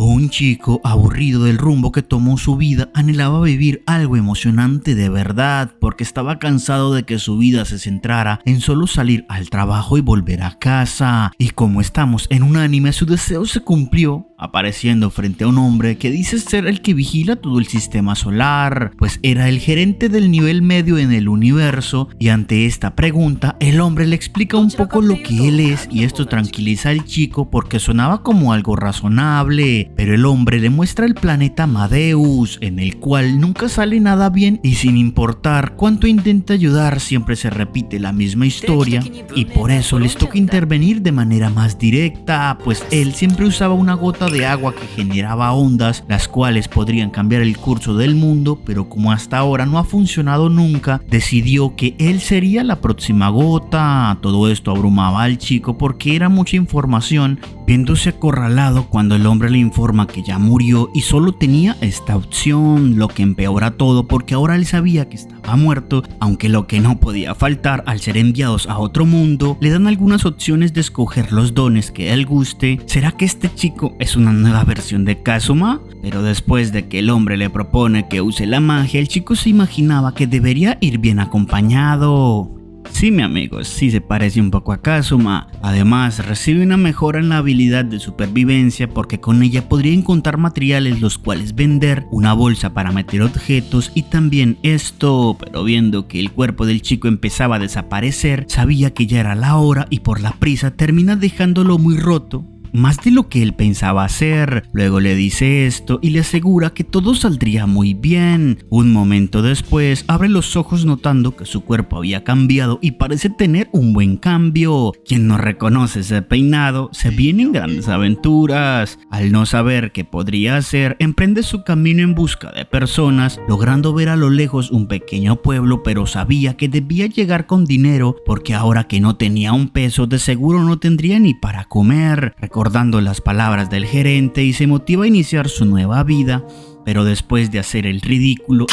Un chico aburrido del rumbo que tomó su vida anhelaba vivir algo emocionante de verdad porque estaba cansado de que su vida se centrara en solo salir al trabajo y volver a casa. Y como estamos en un anime, su deseo se cumplió, apareciendo frente a un hombre que dice ser el que vigila todo el sistema solar, pues era el gerente del nivel medio en el universo. Y ante esta pregunta, el hombre le explica un poco lo que él es y esto tranquiliza al chico porque sonaba como algo razonable. Pero el hombre le muestra el planeta Amadeus, en el cual nunca sale nada bien y sin importar cuánto intenta ayudar siempre se repite la misma historia y por eso les toca intervenir de manera más directa, pues él siempre usaba una gota de agua que generaba ondas, las cuales podrían cambiar el curso del mundo, pero como hasta ahora no ha funcionado nunca, decidió que él sería la próxima gota. Todo esto abrumaba al chico porque era mucha información, viéndose acorralado cuando el hombre le informa que ya murió y solo tenía esta opción, lo que empeora todo porque ahora él sabía que estaba muerto, aunque lo que no podía faltar al ser enviados a otro mundo, le dan algunas opciones de escoger los dones que él guste. ¿Será que este chico es una nueva versión de Kazuma? Pero después de que el hombre le propone que use la magia, el chico se imaginaba que debería ir bien acompañado. Sí, mi amigo, sí se parece un poco a Kazuma. Además, recibe una mejora en la habilidad de supervivencia porque con ella podría encontrar materiales los cuales vender, una bolsa para meter objetos y también esto. Pero viendo que el cuerpo del chico empezaba a desaparecer, sabía que ya era la hora y por la prisa termina dejándolo muy roto, más de lo que él pensaba hacer. Luego le dice esto y le asegura que todo saldría muy bien. Un momento después abre los ojos notando que su cuerpo había cambiado y parece tener un buen cambio. Quien no reconoce ese peinado se viene en grandes aventuras. Al no saber qué podría hacer, emprende su camino en busca de personas, logrando ver a lo lejos un pequeño pueblo, pero sabía que debía llegar con dinero porque ahora que no tenía un peso de seguro no tendría ni para comer. Recordando las palabras del gerente y se motiva a iniciar su nueva vida, pero después de hacer el ridículo,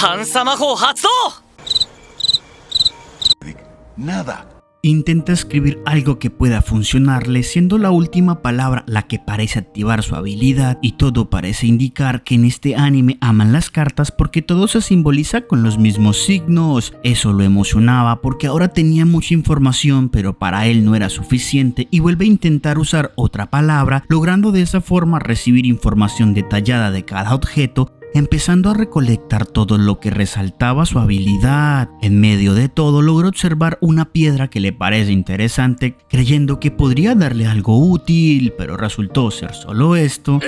Nada. intenta escribir algo que pueda funcionarle, siendo la última palabra la que parece activar su habilidad, y todo parece indicar que en este anime aman las cartas porque todo se simboliza con los mismos signos. Eso lo emocionaba porque ahora tenía mucha información, pero para él no era suficiente y vuelve a intentar usar otra palabra, logrando de esa forma recibir información detallada de cada objeto, empezando a recolectar todo lo que resaltaba su habilidad. En medio de todo logra observar una piedra que le parece interesante, creyendo que podría darle algo útil, pero resultó ser solo esto.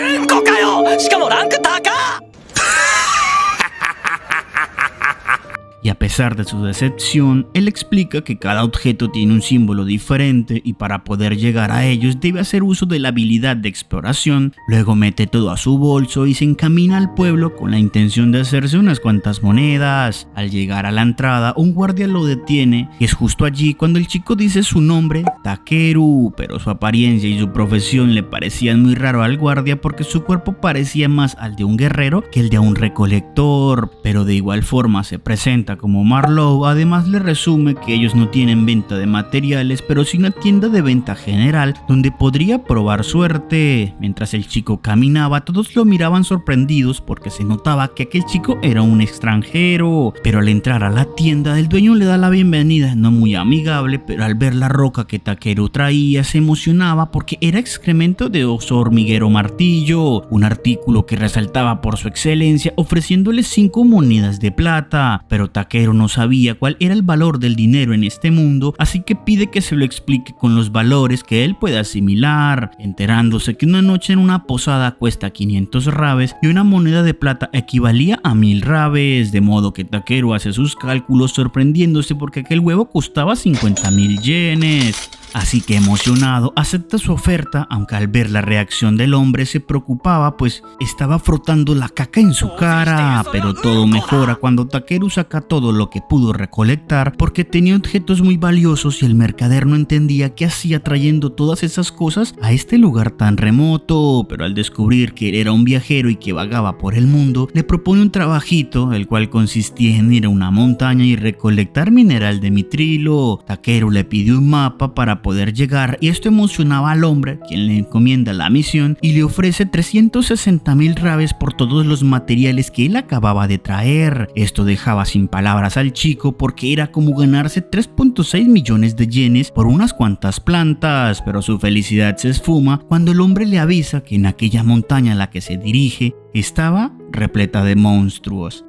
Y a pesar de su decepción, él explica que cada objeto tiene un símbolo diferente y para poder llegar a ellos debe hacer uso de la habilidad de exploración. Luego mete todo a su bolso y se encamina al pueblo con la intención de hacerse unas cuantas monedas. Al llegar a la entrada, un guardia lo detiene y es justo allí cuando el chico dice su nombre, Takeru, pero su apariencia y su profesión le parecían muy raro al guardia porque su cuerpo parecía más al de un guerrero que el de un recolector, pero de igual forma se presenta como Marlowe. Además le resume que ellos no tienen venta de materiales, pero sí una tienda de venta general donde podría probar suerte. Mientras el chico caminaba, todos lo miraban sorprendidos porque se notaba que aquel chico era un extranjero, pero al entrar a la tienda el dueño le da la bienvenida, no muy amigable, pero al ver la roca que Takeru traía se emocionaba porque era excremento de oso hormiguero martillo, un artículo que resaltaba por su excelencia, ofreciéndole 5 monedas de plata, pero Takeru no sabía cuál era el valor del dinero en este mundo, así que pide que se lo explique con los valores que él puede asimilar, enterándose que una noche en una posada cuesta 500 rabes y una moneda de plata equivalía a 1000 rabes, de modo que Takeru hace sus cálculos sorprendiéndose porque aquel huevo costaba 50.000 yenes. Así que emocionado acepta su oferta, aunque al ver la reacción del hombre se preocupaba pues estaba frotando la caca en su cara. Pero todo mejora cuando Takeru saca todo lo que pudo recolectar porque tenía objetos muy valiosos y el mercader no entendía qué hacía trayendo todas esas cosas a este lugar tan remoto. Pero al descubrir que él era un viajero y que vagaba por el mundo, le propone un trabajito, el cual consistía en ir a una montaña y recolectar mineral de mitrilo. Takeru le pide un mapa para para poder llegar, y esto emocionaba al hombre, quien le encomienda la misión y le ofrece 360,000 rabes por todos los materiales que él acababa de traer. Esto dejaba sin palabras al chico porque era como ganarse 3.6 millones de yenes por unas cuantas plantas, pero su felicidad se esfuma cuando el hombre le avisa que en aquella montaña a la que se dirige estaba repleta de monstruos.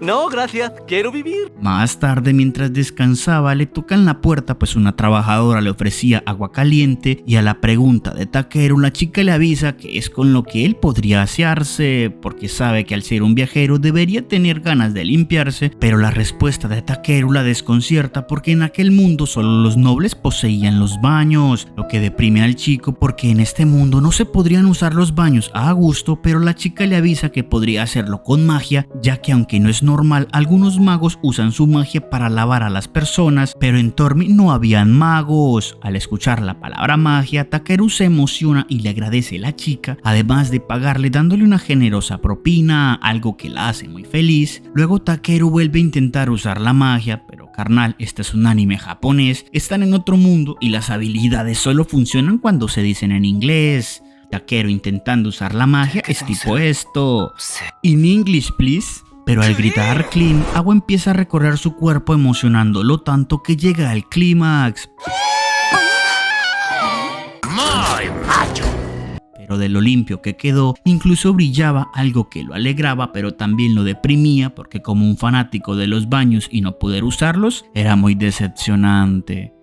No, gracias, quiero vivir. Más tarde, mientras descansaba, le tocan la puerta pues una trabajadora le ofrecía agua caliente, y a la pregunta de Takeru la chica le avisa que es con lo que él podría asearse porque sabe que al ser un viajero debería tener ganas de limpiarse, pero la respuesta de Takeru la desconcierta porque en aquel mundo solo los nobles poseían los baños, lo que deprime al chico porque en este mundo no se podrían usar los baños a gusto, pero la chica le avisa que podría hacerlo con magia, ya que aunque no es normal, algunos magos usan su magia para lavar a las personas, pero en Tormi no habían magos. Al escuchar la palabra magia, Takeru se emociona y le agradece a la chica, además de pagarle dándole una generosa propina, algo que la hace muy feliz. Luego Takeru vuelve a intentar usar la magia, pero carnal, este es un anime japonés, están en otro mundo y las habilidades solo funcionan cuando se dicen en inglés. Takeru intentando usar la magia es tipo esto: "In English, please". Pero al gritar clean, agua empieza a recorrer su cuerpo emocionándolo tanto que llega al clímax. Pero de lo limpio que quedó, incluso brillaba, algo que lo alegraba pero también lo deprimía porque como un fanático de los baños y no poder usarlos, era muy decepcionante.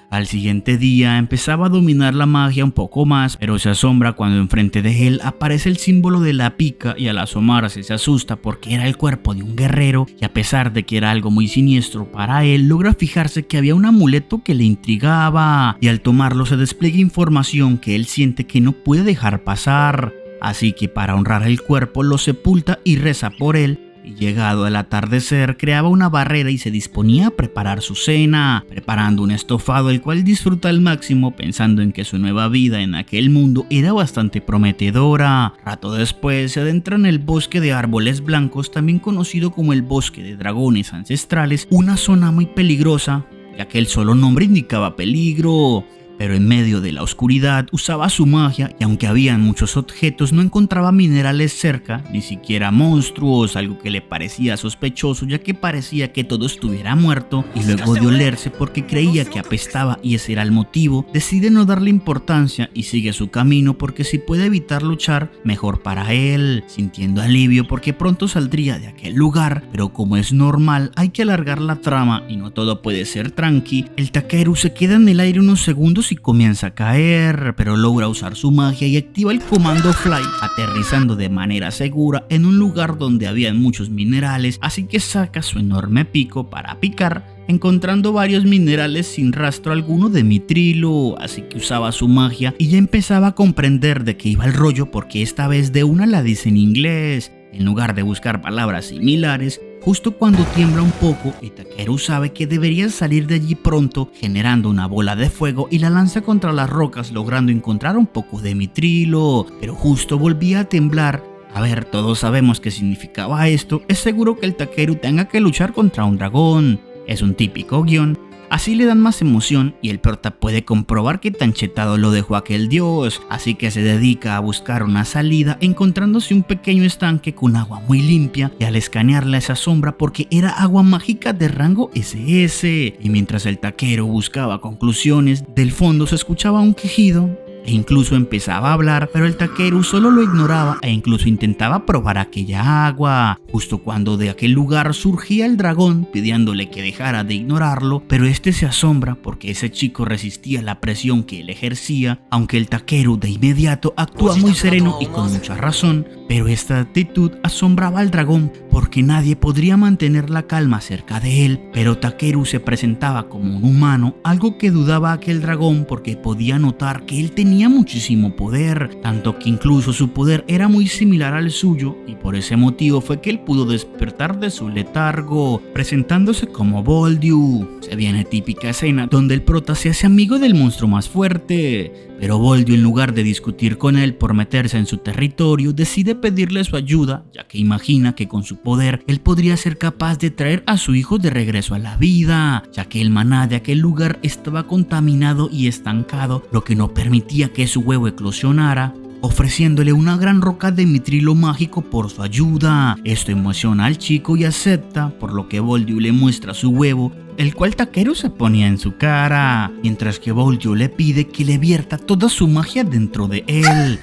Al siguiente día empezaba a dominar la magia un poco más, pero se asombra cuando enfrente de él aparece el símbolo de la pica y al asomarse se asusta porque era el cuerpo de un guerrero y a pesar de que era algo muy siniestro para él, logra fijarse que había un amuleto que le intrigaba y al tomarlo se despliega información que él siente que no puede dejar pasar. Así que para honrar el cuerpo lo sepulta y reza por él. Y llegado el atardecer, creaba una barrera y se disponía a preparar su cena, preparando un estofado el cual disfruta al máximo pensando en que su nueva vida en aquel mundo era bastante prometedora. Rato después se adentra en el bosque de árboles blancos, también conocido como el bosque de dragones ancestrales, una zona muy peligrosa, ya que el solo nombre indicaba peligro. Pero en medio de la oscuridad usaba su magia y aunque habían muchos objetos no encontraba minerales cerca, ni siquiera monstruos, algo que le parecía sospechoso ya que parecía que todo estuviera muerto, y luego de olerse porque creía que apestaba y ese era el motivo, decide no darle importancia y sigue su camino porque si puede evitar luchar, mejor para él, sintiendo alivio porque pronto saldría de aquel lugar, pero como es normal hay que alargar la trama y no todo puede ser tranqui. El Takeru se queda en el aire unos segundos y comienza a caer, pero logra usar su magia y activa el comando Fly, aterrizando de manera segura en un lugar donde habían muchos minerales, así que saca su enorme pico para picar, encontrando varios minerales sin rastro alguno de mitrilo, así que usaba su magia y ya empezaba a comprender de qué iba el rollo porque esta vez de una la dice en inglés, en lugar de buscar palabras similares. Justo cuando tiembla un poco, Takeru sabe que debería salir de allí pronto, generando una bola de fuego y la lanza contra las rocas logrando encontrar un poco de mitrilo, pero justo volvía a temblar. A ver, todos sabemos qué significaba esto, es seguro que el Takeru tenga que luchar contra un dragón, es un típico guión. Así le dan más emoción y el prota puede comprobar que tan chetado lo dejó aquel dios, así que se dedica a buscar una salida encontrándose un pequeño estanque con agua muy limpia y al escanearla se asombra porque era agua mágica de rango SS, y mientras el Takeru buscaba conclusiones, del fondo se escuchaba un quejido e incluso empezaba a hablar, pero el Takeru solo lo ignoraba e incluso intentaba probar aquella agua. Justo cuando de aquel lugar surgía el dragón pidiéndole que dejara de ignorarlo, pero este se asombra porque ese chico resistía la presión que él ejercía, aunque el Takeru de inmediato actúa muy sereno y con mucha razón, pero esta actitud asombraba al dragón porque nadie podría mantener la calma cerca de él, pero Takeru se presentaba como un humano, algo que dudaba aquel dragón porque podía notar que él tenía muchísimo poder, tanto que incluso su poder era muy similar al suyo y por ese motivo fue que él pudo despertar de su letargo, presentándose como Voldiu. Se viene típica escena donde el prota se hace amigo del monstruo más fuerte, pero Voldiu en lugar de discutir con él por meterse en su territorio decide pedirle su ayuda, ya que imagina que con su poder él podría ser capaz de traer a su hijo de regreso a la vida, ya que el maná de aquel lugar estaba contaminado y estancado, lo que no permitía que su huevo eclosionara, ofreciéndole una gran roca de mitrilo mágico por su ayuda. Esto emociona al chico y acepta, por lo que Voltio le muestra su huevo, el cual Takeru se ponía en su cara, mientras que Voltio le pide que le vierta toda su magia dentro de él.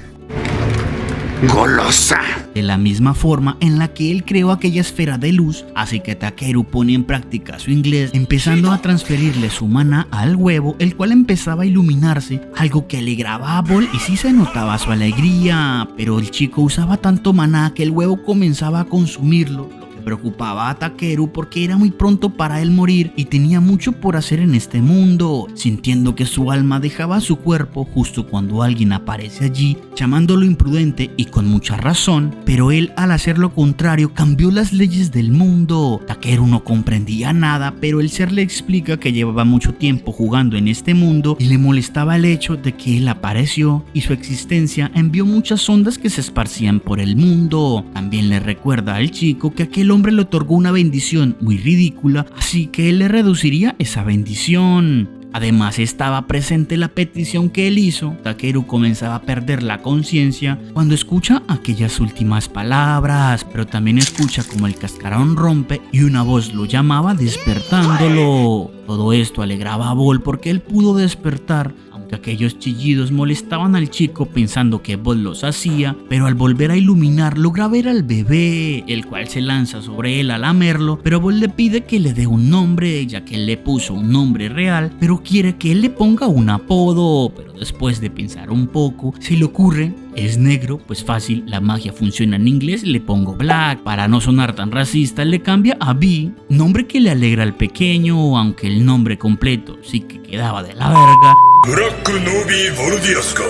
¡Golosa! De la misma forma en la que él creó aquella esfera de luz, así que Takeru pone en práctica su inglés, empezando a transferirle su maná al huevo, el cual empezaba a iluminarse, algo que alegraba a Bol y sí se notaba su alegría, pero el chico usaba tanto maná que el huevo comenzaba a consumirlo. Preocupaba a Takeru porque era muy pronto para él morir y tenía mucho por hacer en este mundo, sintiendo que su alma dejaba su cuerpo justo cuando alguien aparece allí, llamándolo imprudente y con mucha razón, pero él al hacer lo contrario cambió las leyes del mundo. Takeru no comprendía nada, pero el ser le explica que llevaba mucho tiempo jugando en este mundo y le molestaba el hecho de que él apareció y su existencia envió muchas ondas que se esparcían por el mundo. También le recuerda al chico que aquel hombre le otorgó una bendición muy ridícula, así que él le reduciría esa bendición. Además estaba presente la petición que él hizo. Takeru comenzaba a perder la conciencia cuando escucha aquellas últimas palabras, pero también escucha como el cascarón rompe y una voz lo llamaba despertándolo. Todo esto alegraba a Bol porque él pudo despertar, aunque aquellos chillidos molestaban al chico pensando que Bol los hacía, pero al volver a iluminar logra ver al bebé, el cual se lanza sobre él a lamerlo, pero Bol le pide que le dé un nombre, ya que él le puso un nombre real, pero quiere que él le ponga un apodo, pero después de pensar un poco, se le ocurre: es negro, pues fácil, la magia funciona en inglés, le pongo Black. Para no sonar tan racista, le cambia a B, nombre que le alegra al pequeño, aunque el nombre completo sí que quedaba de la verga. Black Nobi Voldiaska.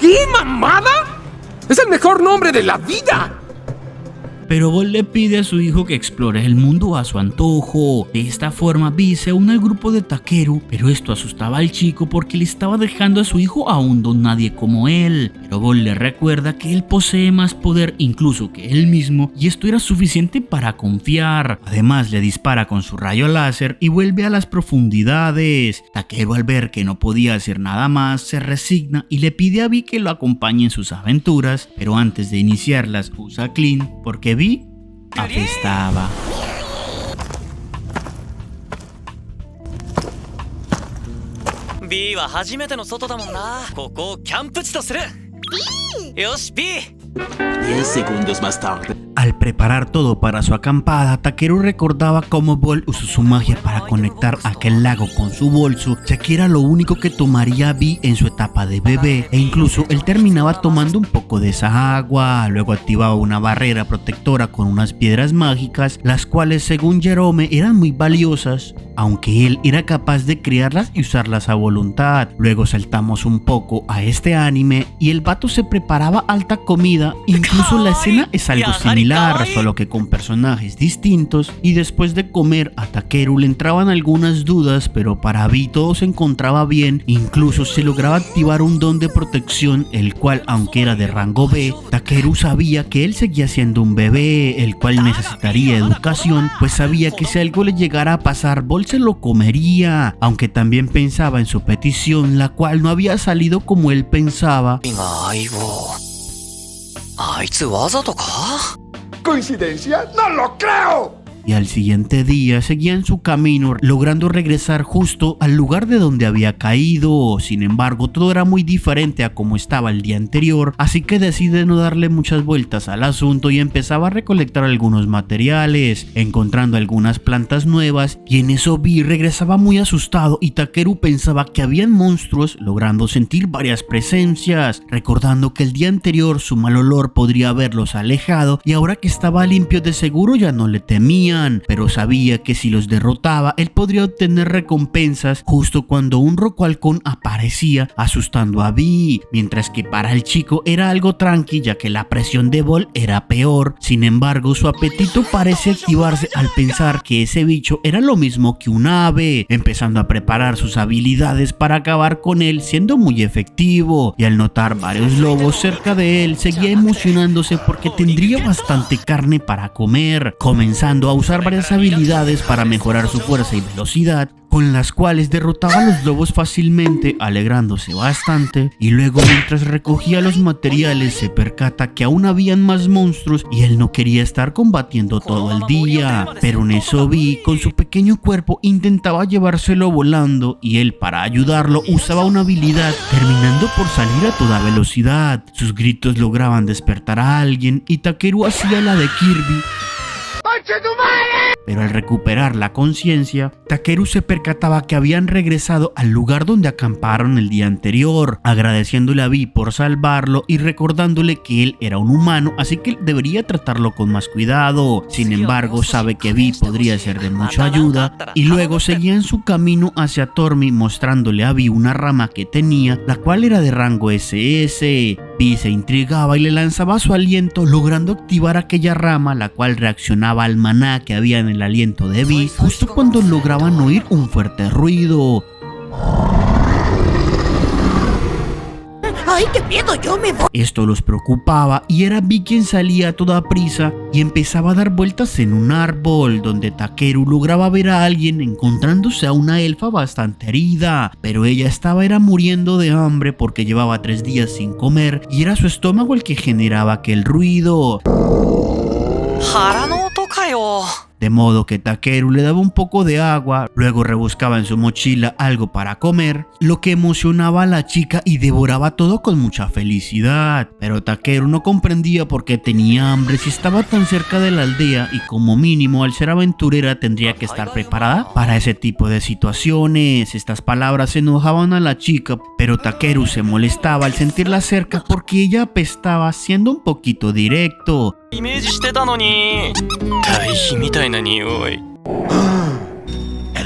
¿Qué mamada? ¡Es el mejor nombre de la vida! Pero Bol le pide a su hijo que explore el mundo a su antojo. De esta forma, Vi se une al grupo de Takeru, pero esto asustaba al chico porque le estaba dejando a su hijo a un don nadie como él. Pero Bol le recuerda que él posee más poder incluso que él mismo, y esto era suficiente para confiar. Además, le dispara con su rayo láser y vuelve a las profundidades. Takeru, al ver que no podía hacer nada más, se resigna y le pide a Vi que lo acompañe en sus aventuras, pero antes de iniciarlas usa Clean porque Vi apestaba. B は初めての外だもんな。ここをキャンプ地とする。よし B。 10 segundos más tarde. Al preparar todo para su acampada, Takeru recordaba cómo Bol usó su magia para conectar aquel lago con su bolso, ya que era lo único que tomaría Vi en su etapa de bebé, e incluso él terminaba tomando un poco de esa agua. Luego activaba una barrera protectora con unas piedras mágicas, las cuales según Jerome eran muy valiosas, aunque él era capaz de crearlas y usarlas a voluntad. Luego saltamos un poco a este anime y el vato se preparaba alta comida, incluso la escena es algo similar, solo que con personajes distintos, y después de comer a Takeru le entraban algunas dudas, pero para Vi todo se encontraba bien, incluso se lograba activar un don de protección, el cual aunque era de rango B, Takeru sabía que él seguía siendo un bebé, el cual necesitaría educación, pues sabía que si algo le llegara a pasar, Bol se lo comería, aunque también pensaba en su petición, la cual no había salido como él pensaba. ¿Coincidencia? ¡No lo creo! Y al siguiente día seguía en su camino, logrando regresar justo al lugar de donde había caído. Sin embargo, todo era muy diferente a como estaba el día anterior, así que decide no darle muchas vueltas al asunto y empezaba a recolectar algunos materiales, encontrando algunas plantas nuevas, y en eso Vi regresaba muy asustado y Takeru pensaba que habían monstruos, logrando sentir varias presencias, recordando que el día anterior su mal olor podría haberlos alejado y ahora que estaba limpio de seguro ya no le temía. tenían, pero sabía que si los derrotaba él podría obtener recompensas justo cuando un rocohalcón aparecía asustando a Vi, mientras que para el chico era algo tranqui ya que la presión de Bolt era peor. Sin embargo, su apetito parece activarse al pensar que ese bicho era lo mismo que un ave, empezando a preparar sus habilidades para acabar con él, siendo muy efectivo, y al notar varios lobos cerca de él seguía emocionándose porque tendría bastante carne para comer, comenzando a usar varias habilidades para mejorar su fuerza y velocidad, con las cuales derrotaba a los lobos fácilmente, alegrándose bastante. Y luego, mientras recogía los materiales, se percata que aún habían más monstruos y él no quería estar combatiendo todo el día, pero en eso Vi, con su pequeño cuerpo, intentaba llevárselo volando, y él, para ayudarlo, usaba una habilidad, terminando por salir a toda velocidad. Sus gritos lograban despertar a alguien y Takeru hacía la de Kirby. Pero al recuperar la conciencia, Takeru se percataba que habían regresado al lugar donde acamparon el día anterior, agradeciéndole a Vi por salvarlo y recordándole que él era un humano, así que debería tratarlo con más cuidado. Sin embargo, sabe que Vi podría ser de mucha ayuda, y luego seguía en su camino hacia Tormi, mostrándole a Vi una rama que tenía, la cual era de rango SS. Vi se intrigaba y le lanzaba su aliento, logrando activar aquella rama, la cual reaccionaba al maná que había en el aliento de Vi, justo cuando lograban oír un fuerte ruido. ¡Ay, qué miedo! ¡Yo me voy! Esto los preocupaba y era Vi quien salía a toda prisa y empezaba a dar vueltas en un árbol, donde Takeru lograba ver a alguien encontrándose a una elfa bastante herida, pero ella estaba muriendo de hambre porque llevaba 3 días sin comer y era su estómago el que generaba aquel ruido. De modo que Takeru le daba un poco de agua, luego rebuscaba en su mochila algo para comer, lo que emocionaba a la chica y devoraba todo con mucha felicidad. Pero Takeru no comprendía por qué tenía hambre si estaba tan cerca de la aldea, y como mínimo al ser aventurera tendría que estar preparada para ese tipo de situaciones. Estas palabras enojaban a la chica, pero Takeru se molestaba al sentirla cerca porque ella apestaba, siendo un poquito directo. El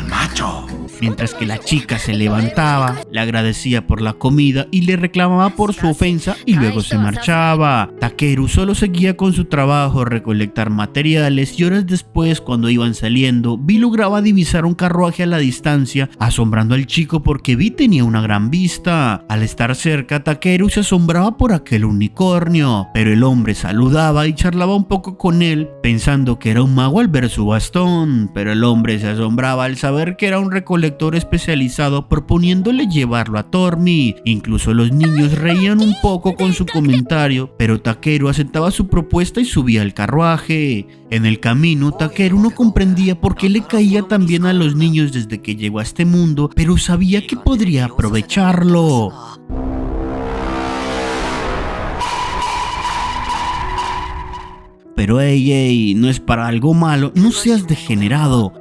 macho. Mientras que la chica se levantaba, le agradecía por la comida y le reclamaba por su ofensa y luego se marchaba. Takeru solo seguía con su trabajo, recolectar materiales, y horas después, cuando iban saliendo, Vi lograba divisar un carruaje a la distancia, asombrando al chico porque Vi tenía una gran vista. Al estar cerca, Takeru se asombraba por aquel unicornio, pero el hombre saludaba y charlaba un poco con él, pensando que era un mago al ver su bastón, pero el hombre se asombraba al saber que era un recolector especializado, proponiéndole llevarlo a Tormi. Incluso los niños reían un poco con su comentario, pero Takeru aceptaba su propuesta y subía al carruaje. En el camino, Takeru no comprendía por qué le caía tan bien a los niños desde que llegó a este mundo, pero sabía que podría aprovecharlo. Pero ey, no es para algo malo, no seas degenerado.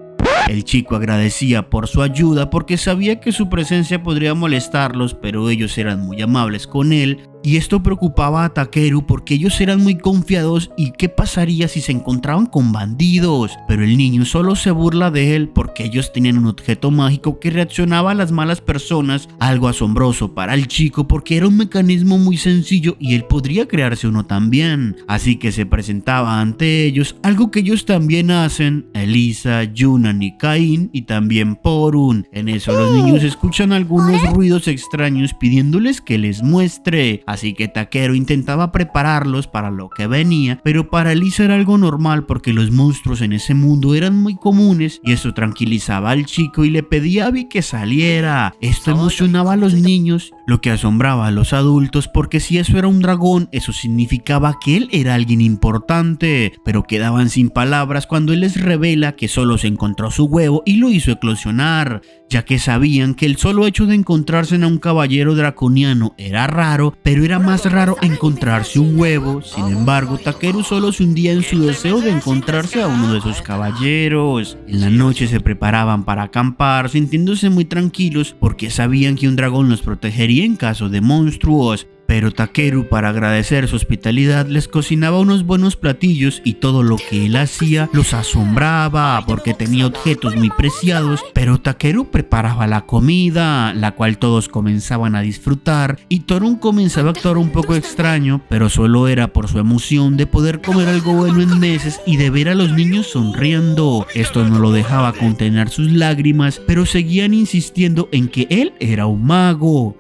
El chico agradecía por su ayuda porque sabía que su presencia podría molestarlos, pero ellos eran muy amables con él, y esto preocupaba a Takeru porque ellos eran muy confiados y qué pasaría si se encontraban con bandidos. Pero el niño solo se burla de él porque ellos tenían un objeto mágico que reaccionaba a las malas personas, algo asombroso para el chico porque era un mecanismo muy sencillo y él podría crearse uno también. Así que se presentaba ante ellos, algo que ellos también hacen, Elisa, Yunan y Cain, y también Porun. En eso los niños escuchan algunos ruidos extraños pidiéndoles que les muestre. Así que Takeru intentaba prepararlos para lo que venía, pero para Elisa era algo normal porque los monstruos en ese mundo eran muy comunes, y eso tranquilizaba al chico y le pedía a Vi que saliera. Esto emocionaba a los niños, lo que asombraba a los adultos porque si eso era un dragón, eso significaba que él era alguien importante, pero quedaban sin palabras cuando él les revela que solo se encontró su huevo y lo hizo eclosionar, ya que sabían que el solo hecho de encontrarse a un caballero draconiano era raro, pero era más raro encontrarse un huevo. Sin embargo, Takeru solo se hundía en su deseo de encontrarse a uno de esos caballeros. En la noche se preparaban para acampar, sintiéndose muy tranquilos porque sabían que un dragón los protegería en caso de monstruos. Pero Takeru, para agradecer su hospitalidad, les cocinaba unos buenos platillos y todo lo que él hacía los asombraba porque tenía objetos muy preciados. Pero Takeru preparaba la comida, la cual todos comenzaban a disfrutar, y Torun comenzaba a actuar un poco extraño, pero solo era por su emoción de poder comer algo bueno en meses y de ver a los niños sonriendo. Esto no lo dejaba contener sus lágrimas, pero seguían insistiendo en que él era un mago.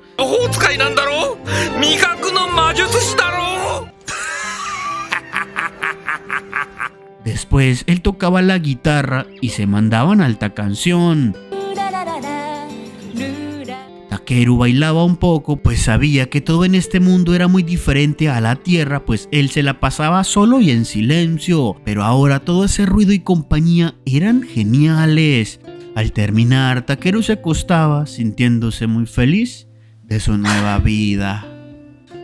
Después él tocaba la guitarra y se mandaban alta canción. Takeru bailaba un poco, pues sabía que todo en este mundo era muy diferente a la tierra, pues él se la pasaba solo y en silencio. Pero ahora todo ese ruido y compañía eran geniales. Al terminar, Takeru se acostaba sintiéndose muy feliz de su nueva vida.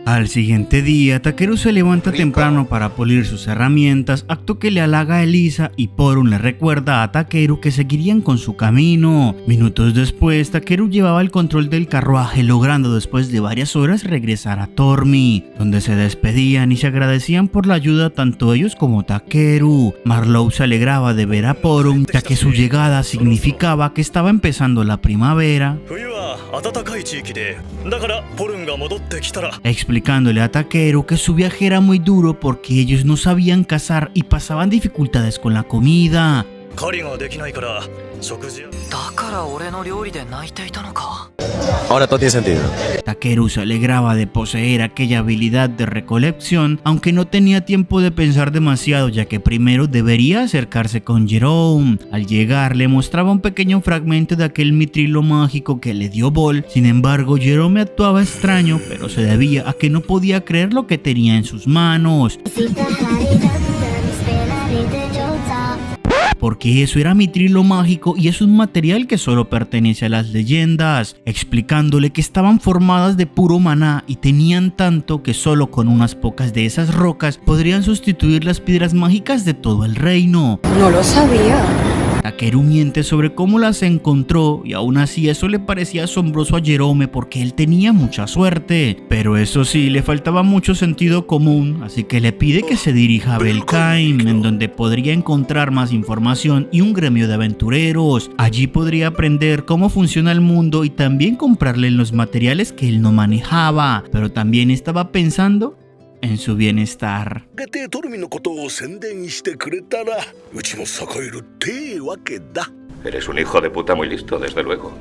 Al siguiente día, Takeru se levanta temprano para pulir sus herramientas, acto que le halaga a Elisa, y Porun le recuerda a Takeru que seguirían con su camino. Minutos después, Takeru llevaba el control del carruaje, logrando después de varias horas regresar a Tormi, donde se despedían y se agradecían por la ayuda tanto ellos como Takeru. Marlowe se alegraba de ver a Porun, ya que su llegada significaba que estaba empezando la primavera, explicándole a Takeru que su viaje era muy duro porque ellos no sabían cazar y pasaban dificultades con la comida. Ahora todo tiene sentido. Takeru se alegraba de poseer aquella habilidad de recolección, aunque no tenía tiempo de pensar demasiado, ya que primero debería acercarse con Jerome. Al llegar le mostraba un pequeño fragmento de aquel mitrilo mágico que le dio Ball. Sin embargo, Jerome actuaba extraño, pero se debía a que no podía creer lo que tenía en sus manos, porque eso era mitrilo mágico y es un material que solo pertenece a las leyendas, explicándole que estaban formadas de puro maná y tenían tanto que solo con unas pocas de esas rocas podrían sustituir las piedras mágicas de todo el reino. No lo sabía. Takeru miente sobre cómo las encontró y aún así eso le parecía asombroso a Jerome porque él tenía mucha suerte. Pero eso sí, le faltaba mucho sentido común, así que le pide que se dirija a Belkaim, en donde podría encontrar más información y un gremio de aventureros. Allí podría aprender cómo funciona el mundo y también comprarle los materiales que él no manejaba, pero también estaba pensando en su bienestar. Eres un hijo de puta muy listo, desde luego.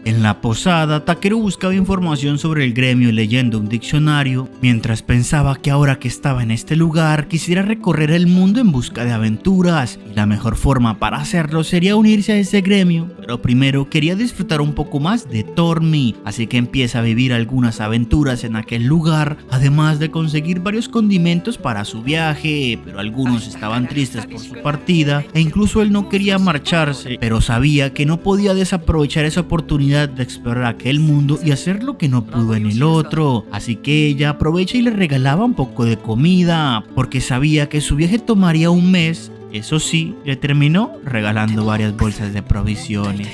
En la posada, Takeru buscaba información sobre el gremio leyendo un diccionario, mientras pensaba que ahora que estaba en este lugar quisiera recorrer el mundo en busca de aventuras, y la mejor forma para hacerlo sería unirse a ese gremio, pero primero quería disfrutar un poco más de Tormi, así que empieza a vivir algunas aventuras en aquel lugar, además de conseguir varios condimentos para su viaje, pero algunos estaban tristes por su partida, e incluso él no quería marcharse, pero sabía que no podía desaprovechar esa oportunidad de explorar aquel mundo y hacer lo que no pudo en el otro, así que ella aprovecha y le regalaba un poco de comida, porque sabía que su viaje tomaría un mes. Eso sí, le terminó regalando varias bolsas de provisiones.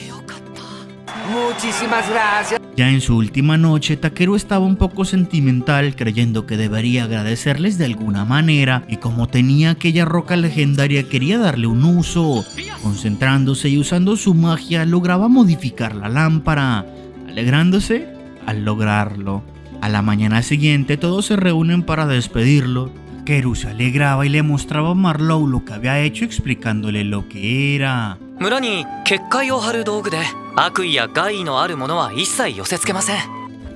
Muchísimas gracias. Ya en su última noche, Takeru estaba un poco sentimental, creyendo que debería agradecerles de alguna manera, y como tenía aquella roca legendaria quería darle un uso. Concentrándose y usando su magia lograba modificar la lámpara, alegrándose al lograrlo. A la mañana siguiente todos se reúnen para despedirlo. Takeru se alegraba y le mostraba a Marlowe lo que había hecho, explicándole lo que era.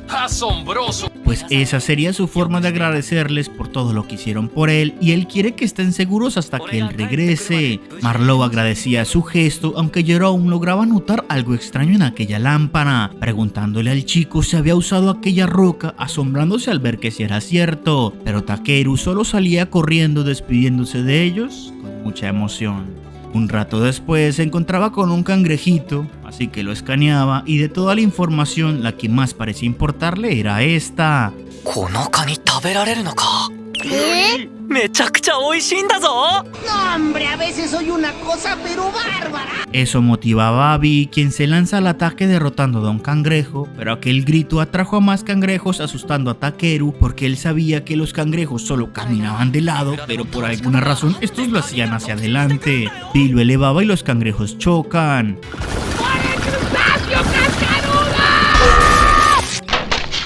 Asombroso. Pues esa sería su forma de agradecerles por todo lo que hicieron por él, y él quiere que estén seguros hasta que él regrese. Marlowe agradecía su gesto, aunque Jerome lograba notar algo extraño en aquella lámpara, preguntándole al chico si había usado aquella roca, asombrándose al ver que sí era cierto, pero Takeru solo salía corriendo despidiéndose de ellos con mucha emoción. Un rato después se encontraba con un cangrejito, así que lo escaneaba, y de toda la información la que más parecía importarle era esta. ¿Qué? めちゃくちゃ美味しいんだぞ。 No, hombre, a veces soy una cosa pero bárbara. Eso motivaba a Bee, quien se lanza al ataque derrotando a Don Cangrejo, pero aquel grito atrajo a más cangrejos asustando a Takeru porque él sabía que los cangrejos solo caminaban de lado, pero por alguna razón estos lo hacían hacia adelante. Bee lo elevaba y los cangrejos chocan.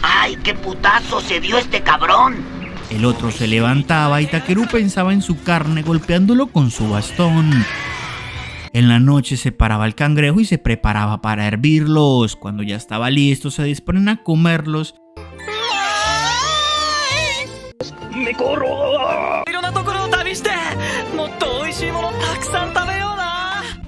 ¡Ay, qué putazo se dio este cabrón! El otro se levantaba y Takeru pensaba en su carne golpeándolo con su bastón. En la noche se paraba el cangrejo y se preparaba para hervirlos. Cuando ya estaba listo se disponen a comerlos. いろんなところを旅してもっと美味しいものたくさん食べような。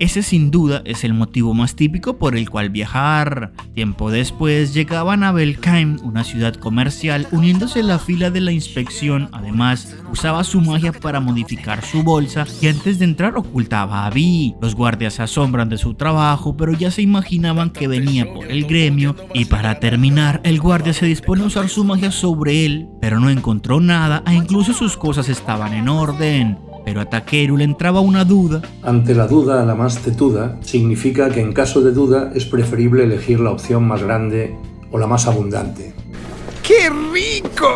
Ese sin duda es el motivo más típico por el cual viajar. Tiempo después llegaban a Belkheim, una ciudad comercial, uniéndose a la fila de la inspección. Además, usaba su magia para modificar su bolsa y antes de entrar ocultaba a Bee. Los guardias se asombran de su trabajo, pero ya se imaginaban que venía por el gremio. Y para terminar, el guardia se dispone a usar su magia sobre él, pero no encontró nada e incluso sus cosas estaban en orden. Pero a Takeru le entraba una duda. Ante la duda, la más tetuda, significa que en caso de duda es preferible elegir la opción más grande o la más abundante. ¡Qué rico!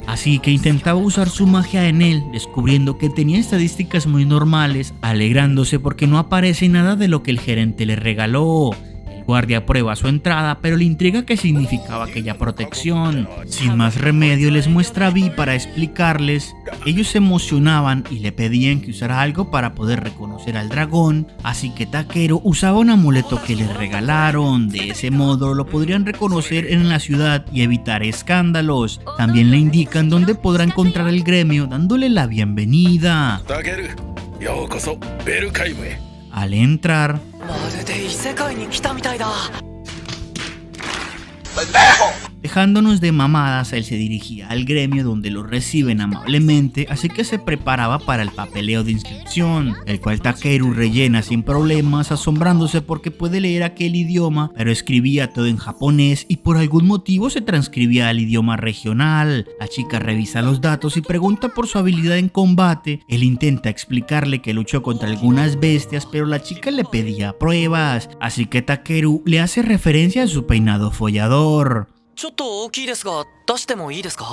Así que intentaba usar su magia en él, descubriendo que tenía estadísticas muy normales, alegrándose porque no aparece nada de lo que el gerente le regaló. El guardia aprueba su entrada, pero le intriga qué significaba aquella protección. Sin más remedio les muestra a Bee para explicarles. Ellos se emocionaban y le pedían que usara algo para poder reconocer al dragón, así que Takeru usaba un amuleto que le regalaron. De ese modo lo podrían reconocer en la ciudad y evitar escándalos. También le indican dónde podrá encontrar el gremio, dándole la bienvenida. タケル、ようこそベルカイムへ。 Al entrar, まるで異世界に来たみたいだ。 dejándonos de mamadas, él se dirigía al gremio donde lo reciben amablemente, así que se preparaba para el papeleo de inscripción, el cual Takeru rellena sin problemas, asombrándose porque puede leer aquel idioma, pero escribía todo en japonés y por algún motivo se transcribía al idioma regional. La chica revisa los datos y pregunta por su habilidad en combate. Él intenta explicarle que luchó contra algunas bestias, pero la chica le pedía pruebas, así que Takeru le hace referencia a su peinado follador. ちょっと大きいですが出してもいいですか？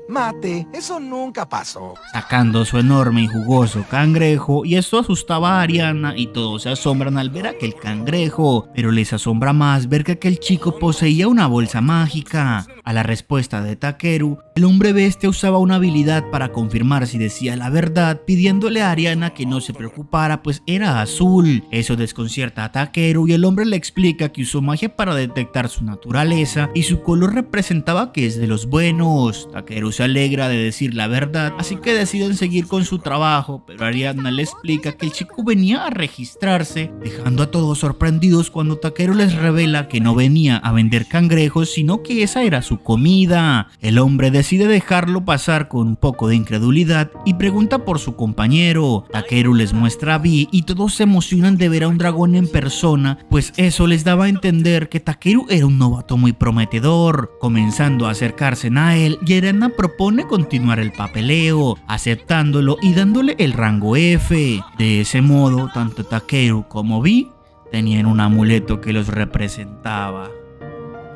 Mate, eso nunca pasó. Sacando su enorme y jugoso cangrejo, y esto asustaba a Ariana y todos se asombran al ver aquel cangrejo, pero les asombra más ver que aquel chico poseía una bolsa mágica. A la respuesta de Takeru, el hombre bestia usaba una habilidad para confirmar si decía la verdad, pidiéndole a Ariana que no se preocupara pues era azul. Eso desconcierta a Takeru y el hombre le explica que usó magia para detectar su naturaleza y su color representaba que es de los buenos. Takeru se alegra de decir la verdad, así que deciden seguir con su trabajo, pero Ariana le explica que el chico venía a registrarse, dejando a todos sorprendidos cuando Takeru les revela que no venía a vender cangrejos, sino que esa era su comida. El hombre decide dejarlo pasar con un poco de incredulidad y pregunta por su compañero. Takeru les muestra a Bee y todos se emocionan de ver a un dragón en persona, pues eso les daba a entender que Takeru era un novato muy prometedor. Comenzando a acercarse a él, y Ariana propone continuar el papeleo, aceptándolo y dándole el rango F. De ese modo, tanto Takeru como Bee tenían un amuleto que los representaba.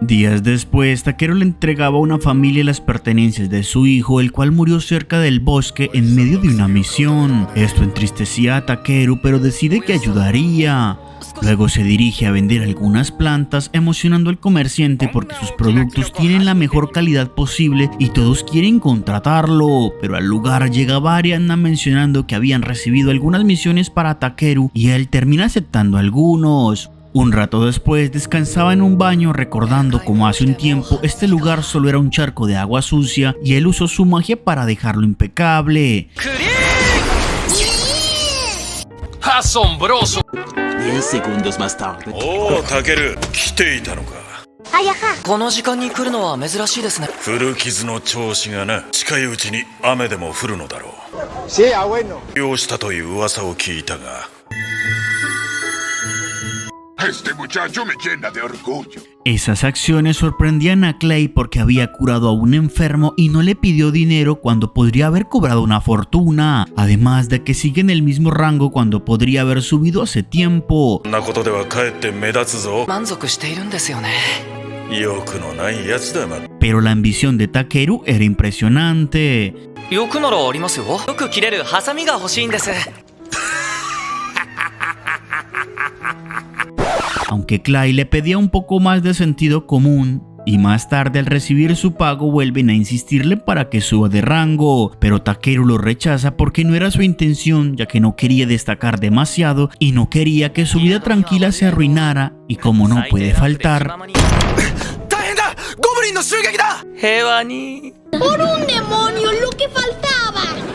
Días después, Takeru le entregaba a una familia las pertenencias de su hijo, el cual murió cerca del bosque en medio de una misión. Esto entristecía a Takeru, pero decide que ayudaría. Luego se dirige a vender algunas plantas, emocionando al comerciante porque sus productos tienen la mejor calidad posible y todos quieren contratarlo. Pero al lugar llega Ariana mencionando que habían recibido algunas misiones para Takeru y él termina aceptando algunos. Un rato después descansaba en un baño recordando cómo hace un tiempo este lugar solo era un charco de agua sucia y él usó su magia para dejarlo impecable. ¡Asombroso! 10 segundos más tarde. おお、タケル、来ていたのか。この時間に来るのは珍しいですね。古傷の調子がな、近いうちに雨でも降るのだろう。Sí, abuelo. 用したという噂を聞いたが。Este muchacho me llena de orgullo. Esas acciones sorprendían a Clay porque había curado a un enfermo y no le pidió dinero cuando podría haber cobrado una fortuna, además de que sigue en el mismo rango cuando podría haber subido hace tiempo. こんなことではかえって目立つぞ。満足しているんですよね。欲のないやつだま。Pero la ambición de Takeru era impresionante. 欲ならありますよ。よく切れるハサミが欲しいんです。 Aunque Clay le pedía un poco más de sentido común, y más tarde al recibir su pago vuelven a insistirle para que suba de rango, pero Takeru lo rechaza porque no era su intención, ya que no quería destacar demasiado y no quería que su vida tranquila se arruinara, y como no puede faltar, 大変だ！ゴブリンの襲撃だ！平和に。 ¡Por un demonio, lo que faltaba!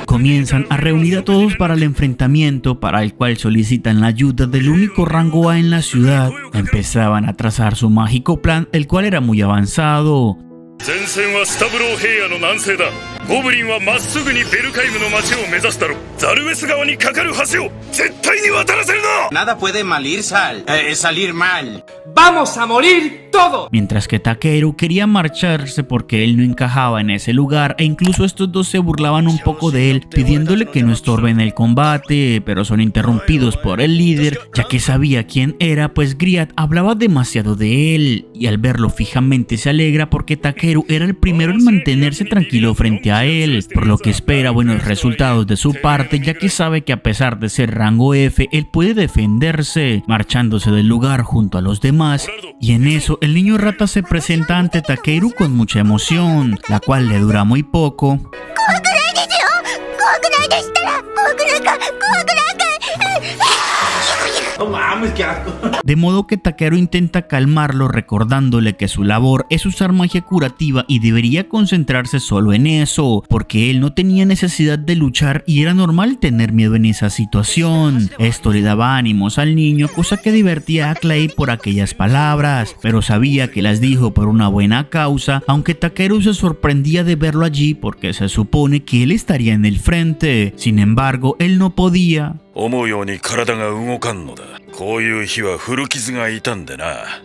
comienzan a reunir a todos para el enfrentamiento, para el cual solicitan la ayuda del único rango A en la ciudad. Empezaban a trazar su mágico plan, el cual era muy avanzado. 前線はスタブロー平野の南西だ。ゴブリンはまっすぐにベルカイムの町を目指すだろう。ザルベス川に架かる橋を絶対に渡らせるな。 Nada puede salir mal. ¡Vamos a morir todos! Mientras que Takeru quería marcharse porque él no encajaba en ese lugar, e incluso estos dos se burlaban un poco de él, pidiéndole que no estorbe en el combate, pero son interrumpidos por el líder, ya que sabía quién era, pues Griat hablaba demasiado de él, y al verlo fijamente se alegra porque Takeru era el primero en mantenerse tranquilo frente a él, por lo que espera buenos resultados de su parte, ya que sabe que a pesar de ser rango F, él puede defenderse, marchándose del lugar junto a los demás, y en eso el niño rata se presenta ante Takeru con mucha emoción, la cual le dura muy poco. De modo que Takeru intenta calmarlo recordándole que su labor es usar magia curativa y debería concentrarse solo en eso, porque él no tenía necesidad de luchar y era normal tener miedo en esa situación. Esto le daba ánimos al niño, cosa que divertía a Clay por aquellas palabras, pero sabía que las dijo por una buena causa, aunque Takeru se sorprendía de verlo allí porque se supone que él estaría en el frente. Sin embargo, él no podía. 思うように体が動かんのだ。こういう日は古傷が痛んでな。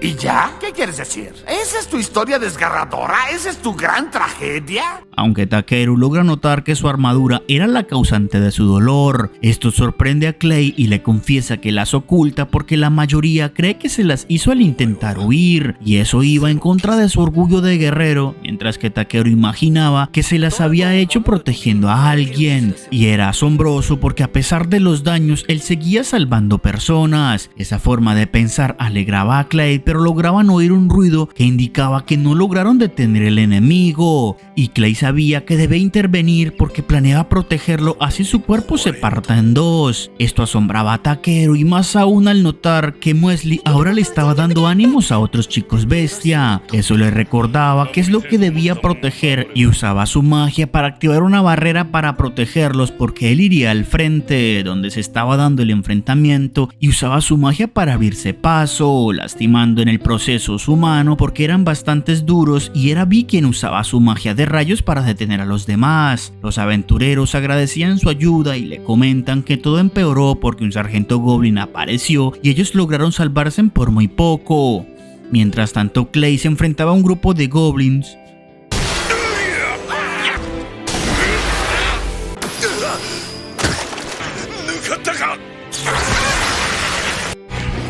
¿Y ya? ¿Qué quieres decir? ¿Esa es tu historia desgarradora? ¿Esa es tu gran tragedia? Aunque Takeru logra notar que su armadura era la causante de su dolor, esto sorprende a Clay y le confiesa que las oculta porque la mayoría cree que se las hizo al intentar huir, y eso iba en contra de su orgullo de guerrero, mientras que Takeru imaginaba que se las había hecho protegiendo a alguien, y era asombroso porque a pesar de los daños él seguía salvando personas. Esa forma de pensar alegraba a Clay, pero lograban oír un ruido que indicaba que no lograron detener el enemigo, y Clay sabía que debía intervenir porque planeaba protegerlo así su cuerpo se parta en dos. Esto asombraba a Takeru, y más aún al notar que Muesli ahora le estaba dando ánimos a otros chicos bestia. Eso le recordaba qué es lo que debía proteger, y usaba su magia para activar una barrera para protegerlos porque él iría al frente donde se estaba dando el enfrentamiento, y usaba su magia para abrirse paso, lastimando en el proceso su mano porque eran bastantes duros, y era Vi quien usaba su magia de rayos para detener a los demás. Los aventureros agradecían su ayuda y le comentan que todo empeoró porque un sargento goblin apareció y ellos lograron salvarse por muy poco. Mientras tanto, Clay se enfrentaba a un grupo de goblins.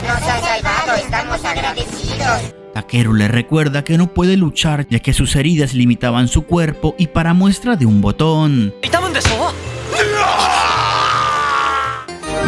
Nos ha salvado, estamos agradecidos. Takeru le recuerda que no puede luchar ya que sus heridas limitaban su cuerpo, y para muestra de un botón.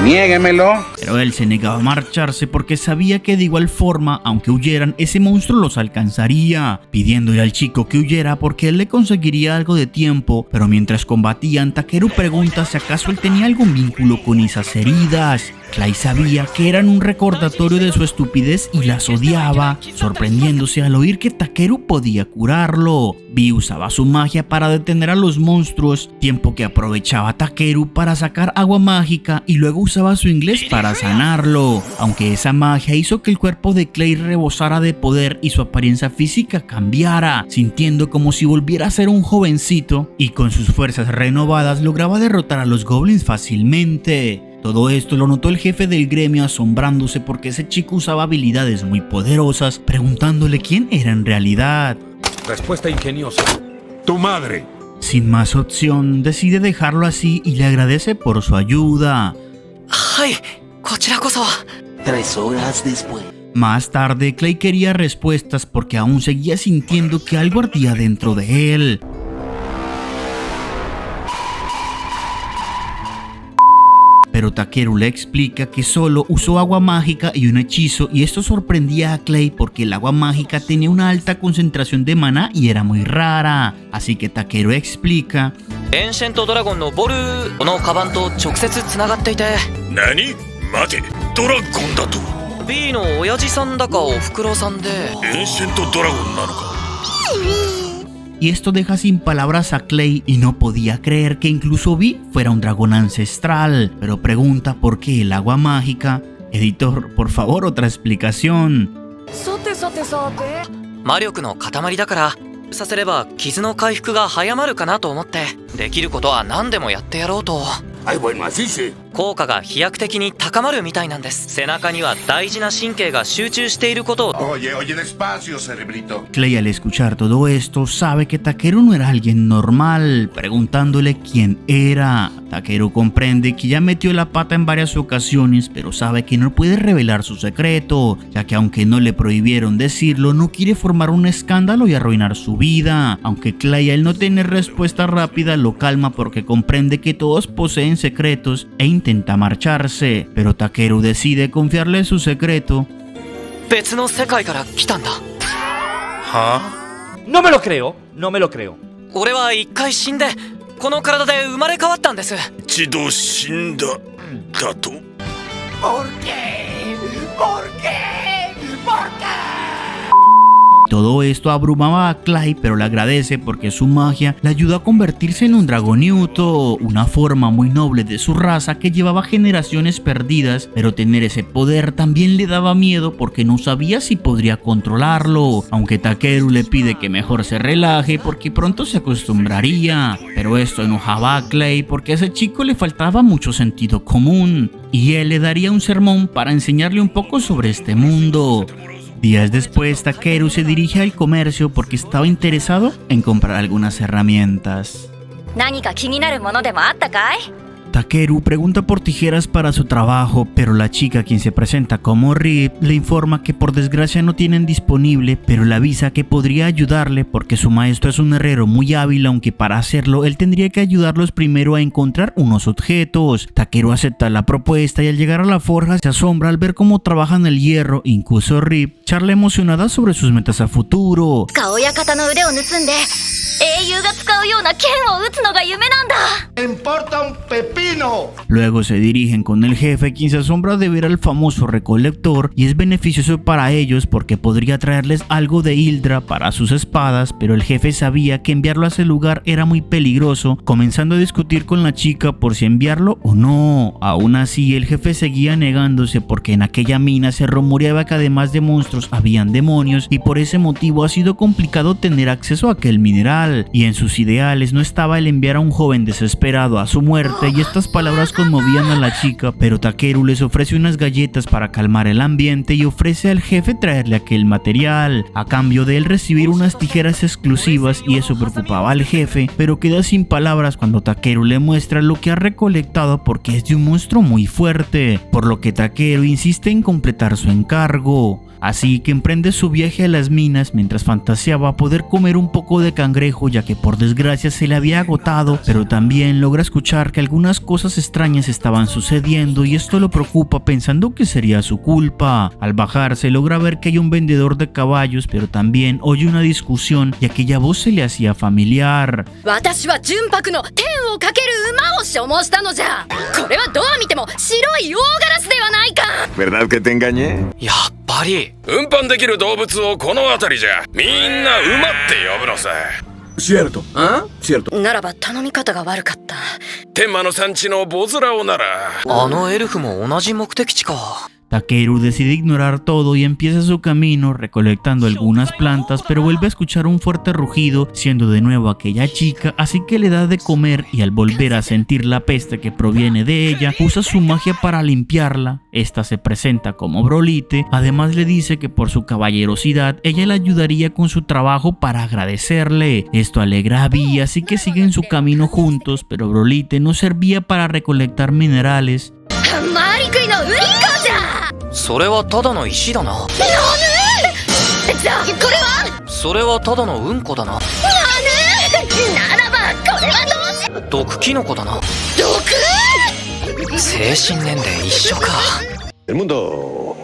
Niéguemelo. Pero él se negaba a marcharse porque sabía que de igual forma, aunque huyeran, ese monstruo los alcanzaría, pidiéndole al chico que huyera porque él le conseguiría algo de tiempo. Pero mientras combatían, Takeru pregunta si acaso él tenía algún vínculo con esas heridas. Clay sabía que eran un recordatorio de su estupidez y las odiaba, sorprendiéndose al oír que Takeru podía curarlo. Vi usaba su magia para detener a los monstruos, tiempo que aprovechaba Takeru para sacar agua mágica y luego usaba su inglés para sanarlo, aunque esa magia hizo que el cuerpo de Clay rebosara de poder y su apariencia física cambiara, sintiendo como si volviera a ser un jovencito, y con sus fuerzas renovadas lograba derrotar a los goblins fácilmente. Todo esto lo notó el jefe del gremio asombrándose porque ese chico usaba habilidades muy poderosas, preguntándole quién era en realidad. Respuesta ingeniosa. Tu madre. Sin más opción, decide dejarlo así y le agradece por su ayuda. はい、こちらこそ。 3 horas después. Más tarde, Clay quería respuestas porque aún seguía sintiendo que algo ardía dentro de él. Pero Takeru le explica que solo usó agua mágica y un hechizo, y esto sorprendía a Clay porque el agua mágica tenía una alta concentración de maná y era muy rara. Así que Takeru explica: エンシェントドラゴンのボルこのカバンと直接つながっていて。何？待て、ドラゴンだと。 B の親父さんだかおふくろさんで。エンシェントドラゴンなのか。 Y esto deja sin palabras a Clay y no podía creer que incluso Vi fuera un dragón ancestral, pero pregunta por qué el agua mágica. Editor, por favor, otra explicación. 魔力の塊だからさせれば傷の回復が早まるかなと思ってできることは何でもやってやろうと。 Ay, bueno, así sí. 効果が飛躍的に高まるみたいなんです。背中には大事な神経が集中していることを。 Oye, despacio, cerebrito. Clay, al escuchar todo esto, sabe que Takeru no era alguien normal, preguntándole quién era. Takeru comprende que ya metió la pata en varias ocasiones, pero sabe que no puede revelar su secreto, ya que aunque no le prohibieron decirlo, no quiere formar un escándalo y arruinar su vida. Aunque Clay, al no tener respuesta rápida, lo calma porque comprende que todos poseen secretos e intenta marcharse, pero Takeru decide confiarle su secreto. 別の世界から来たんだ。は？ No me lo creo, no me lo creo. 俺は一回死んでこの体で生まれ変わったんです。一度死んだだと。 ¿Por qué? ¿Por qué? ¿Por qué? Todo esto abrumaba a Clay, pero le agradece porque su magia le ayudó a convertirse en un Dragoniuto, una forma muy noble de su raza que llevaba generaciones perdidas, pero tener ese poder también le daba miedo porque no sabía si podría controlarlo, aunque Takeru le pide que mejor se relaje porque pronto se acostumbraría. Pero esto enojaba a Clay porque a ese chico le faltaba mucho sentido común, y él le daría un sermón para enseñarle un poco sobre este mundo. Días después, Takeru se dirige al comercio porque estaba interesado en comprar algunas herramientas. Takeru pregunta por tijeras para su trabajo, pero la chica, quien se presenta como Rip, le informa que por desgracia no tienen disponible, pero le avisa que podría ayudarle porque su maestro es un herrero muy hábil, aunque para hacerlo él tendría que ayudarlos primero a encontrar unos objetos. Takeru acepta la propuesta y al llegar a la forja se asombra al ver cómo trabajan el hierro. Incluso Rip charla emocionada sobre sus metas a futuro. ¡Me importa un pepino! Luego se dirigen con el jefe, quien se asombra de ver al famoso recolector, y es beneficioso para ellos porque podría traerles algo de Hildra para sus espadas, pero el jefe sabía que enviarlo a ese lugar era muy peligroso, comenzando a discutir con la chica por si enviarlo o no. Aún así, el jefe seguía negándose porque en aquella mina se rumoreaba que además de monstruos habían demonios, y por ese motivo ha sido complicado tener acceso a aquel mineral, y en sus ideales no estaba el enviar a un joven desesperado a su muerte, y estas palabras conmovían a la chica, pero Takeru les ofrece unas galletas para calmar el ambiente y ofrece al jefe traerle aquel material, a cambio de él recibir unas tijeras exclusivas, y eso preocupaba al jefe, pero queda sin palabras cuando Takeru le muestra lo que ha recolectado porque es de un monstruo muy fuerte, por lo que Takeru insiste en completar su encargo. Así que emprende su viaje a las minas mientras fantaseaba poder comer un poco de cangrejo, ya que por desgracia se le había agotado, pero también logra escuchar que algunas cosas extrañas estaban sucediendo y esto lo preocupa pensando que sería su culpa. Al bajarse logra ver que hay un vendedor de caballos, pero también oye una discusión y aquella voz se le hacía familiar. ¿Verdad que te engañé? やっぱり。 運搬できる動物をこの辺りじゃみんな馬って呼ぶのさ。 Cierto, ¿ah? Cierto. ならば頼み方が悪かった。 天魔の産地のボズラオなら。 あのエルフも同じ目的地か。Takeru decide ignorar todo y empieza su camino recolectando algunas plantas, pero vuelve a escuchar un fuerte rugido, siendo de nuevo aquella chica, así que le da de comer y al volver a sentir la peste que proviene de ella, usa su magia para limpiarla. Esta se presenta como Brolite, además le dice que por su caballerosidad ella le ayudaría con su trabajo para agradecerle. Esto alegra a Vi, así que siguen su camino juntos, pero Brolite no servía para recolectar minerales. それはただの石だな。じゃあこれはそれはただのうんこだな。ならばこれはどうし毒キノコだな。毒精神年齢一緒か。 El mundo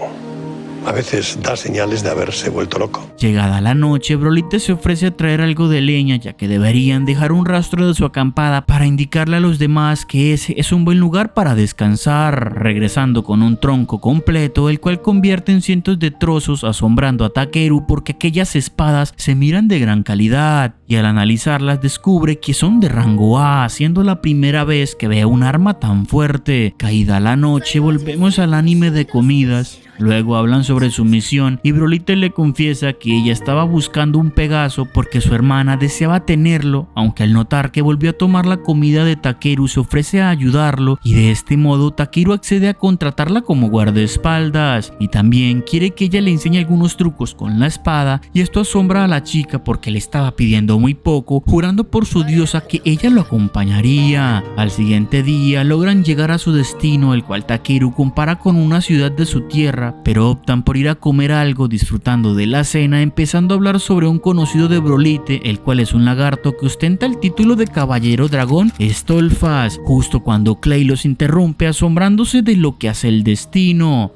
a veces da señales de haberse vuelto loco. Llegada la noche, Brolite se ofrece a traer algo de leña, ya que deberían dejar un rastro de su acampada para indicarle a los demás que ese es un buen lugar para descansar, regresando con un tronco completo, el cual convierte en cientos de trozos, asombrando a Takeru porque aquellas espadas se miran de gran calidad, y al analizarlas descubre que son de rango A, siendo la primera vez que ve un arma tan fuerte. Caída la noche, volvemos al anime de comidas. Luego hablan sobre su misión y Brolite le confiesa que ella estaba buscando un Pegaso porque su hermana deseaba tenerlo, aunque al notar que volvió a tomar la comida de Takeru se ofrece a ayudarlo, y de este modo Takeru accede a contratarla como guardaespaldas y también quiere que ella le enseñe algunos trucos con la espada, y esto asombra a la chica porque le estaba pidiendo muy poco, jurando por su diosa que ella lo acompañaría. Al siguiente día logran llegar a su destino, el cual Takeru compara con una ciudad de su tierra, pero optan por ir a comer algo, disfrutando de la cena, empezando a hablar sobre un conocido de Brolite, el cual es un lagarto que ostenta el título de caballero dragón Stolfas, justo cuando Clay los interrumpe asombrándose de lo que hace el destino.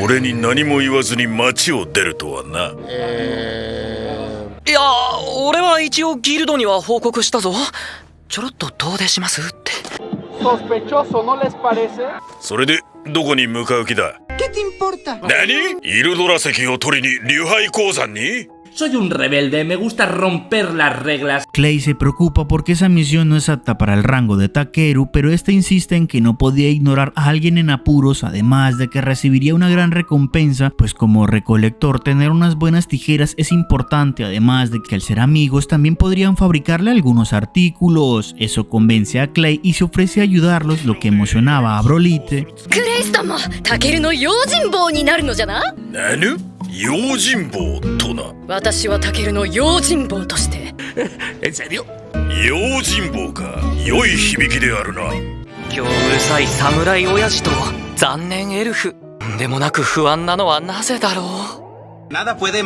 俺に何も言わずに街を出るとはな。いや、俺は一応ギルドには報告したぞ。ちょろっと遠出しますって。 Sospechoso, ¿no les parece? それでどこに向かう気だ。 ¿Qué te importa? 何？イルドラ石を取りに竜杯鉱山に？ Soy un rebelde, me gusta romper las reglas. Clay se preocupa porque esa misión no es apta para el rango de Takeru, pero este insiste en que no podía ignorar a alguien en apuros, además de que recibiría una gran recompensa, pues como recolector tener unas buenas tijeras es importante, además de que al ser amigos también podrían fabricarle algunos artículos. Eso convence a Clay y se ofrece a ayudarlos, lo que emocionaba a Brolite. クレイスタンもタケルの用心棒になるのじゃな。何？用心棒とな。私はタケルの用心棒として。¿En serio? 用心棒か。良い響きであるな。今日うるさい侍親父と残念エルフでもなく不安なのはなぜだろう。 Nada puede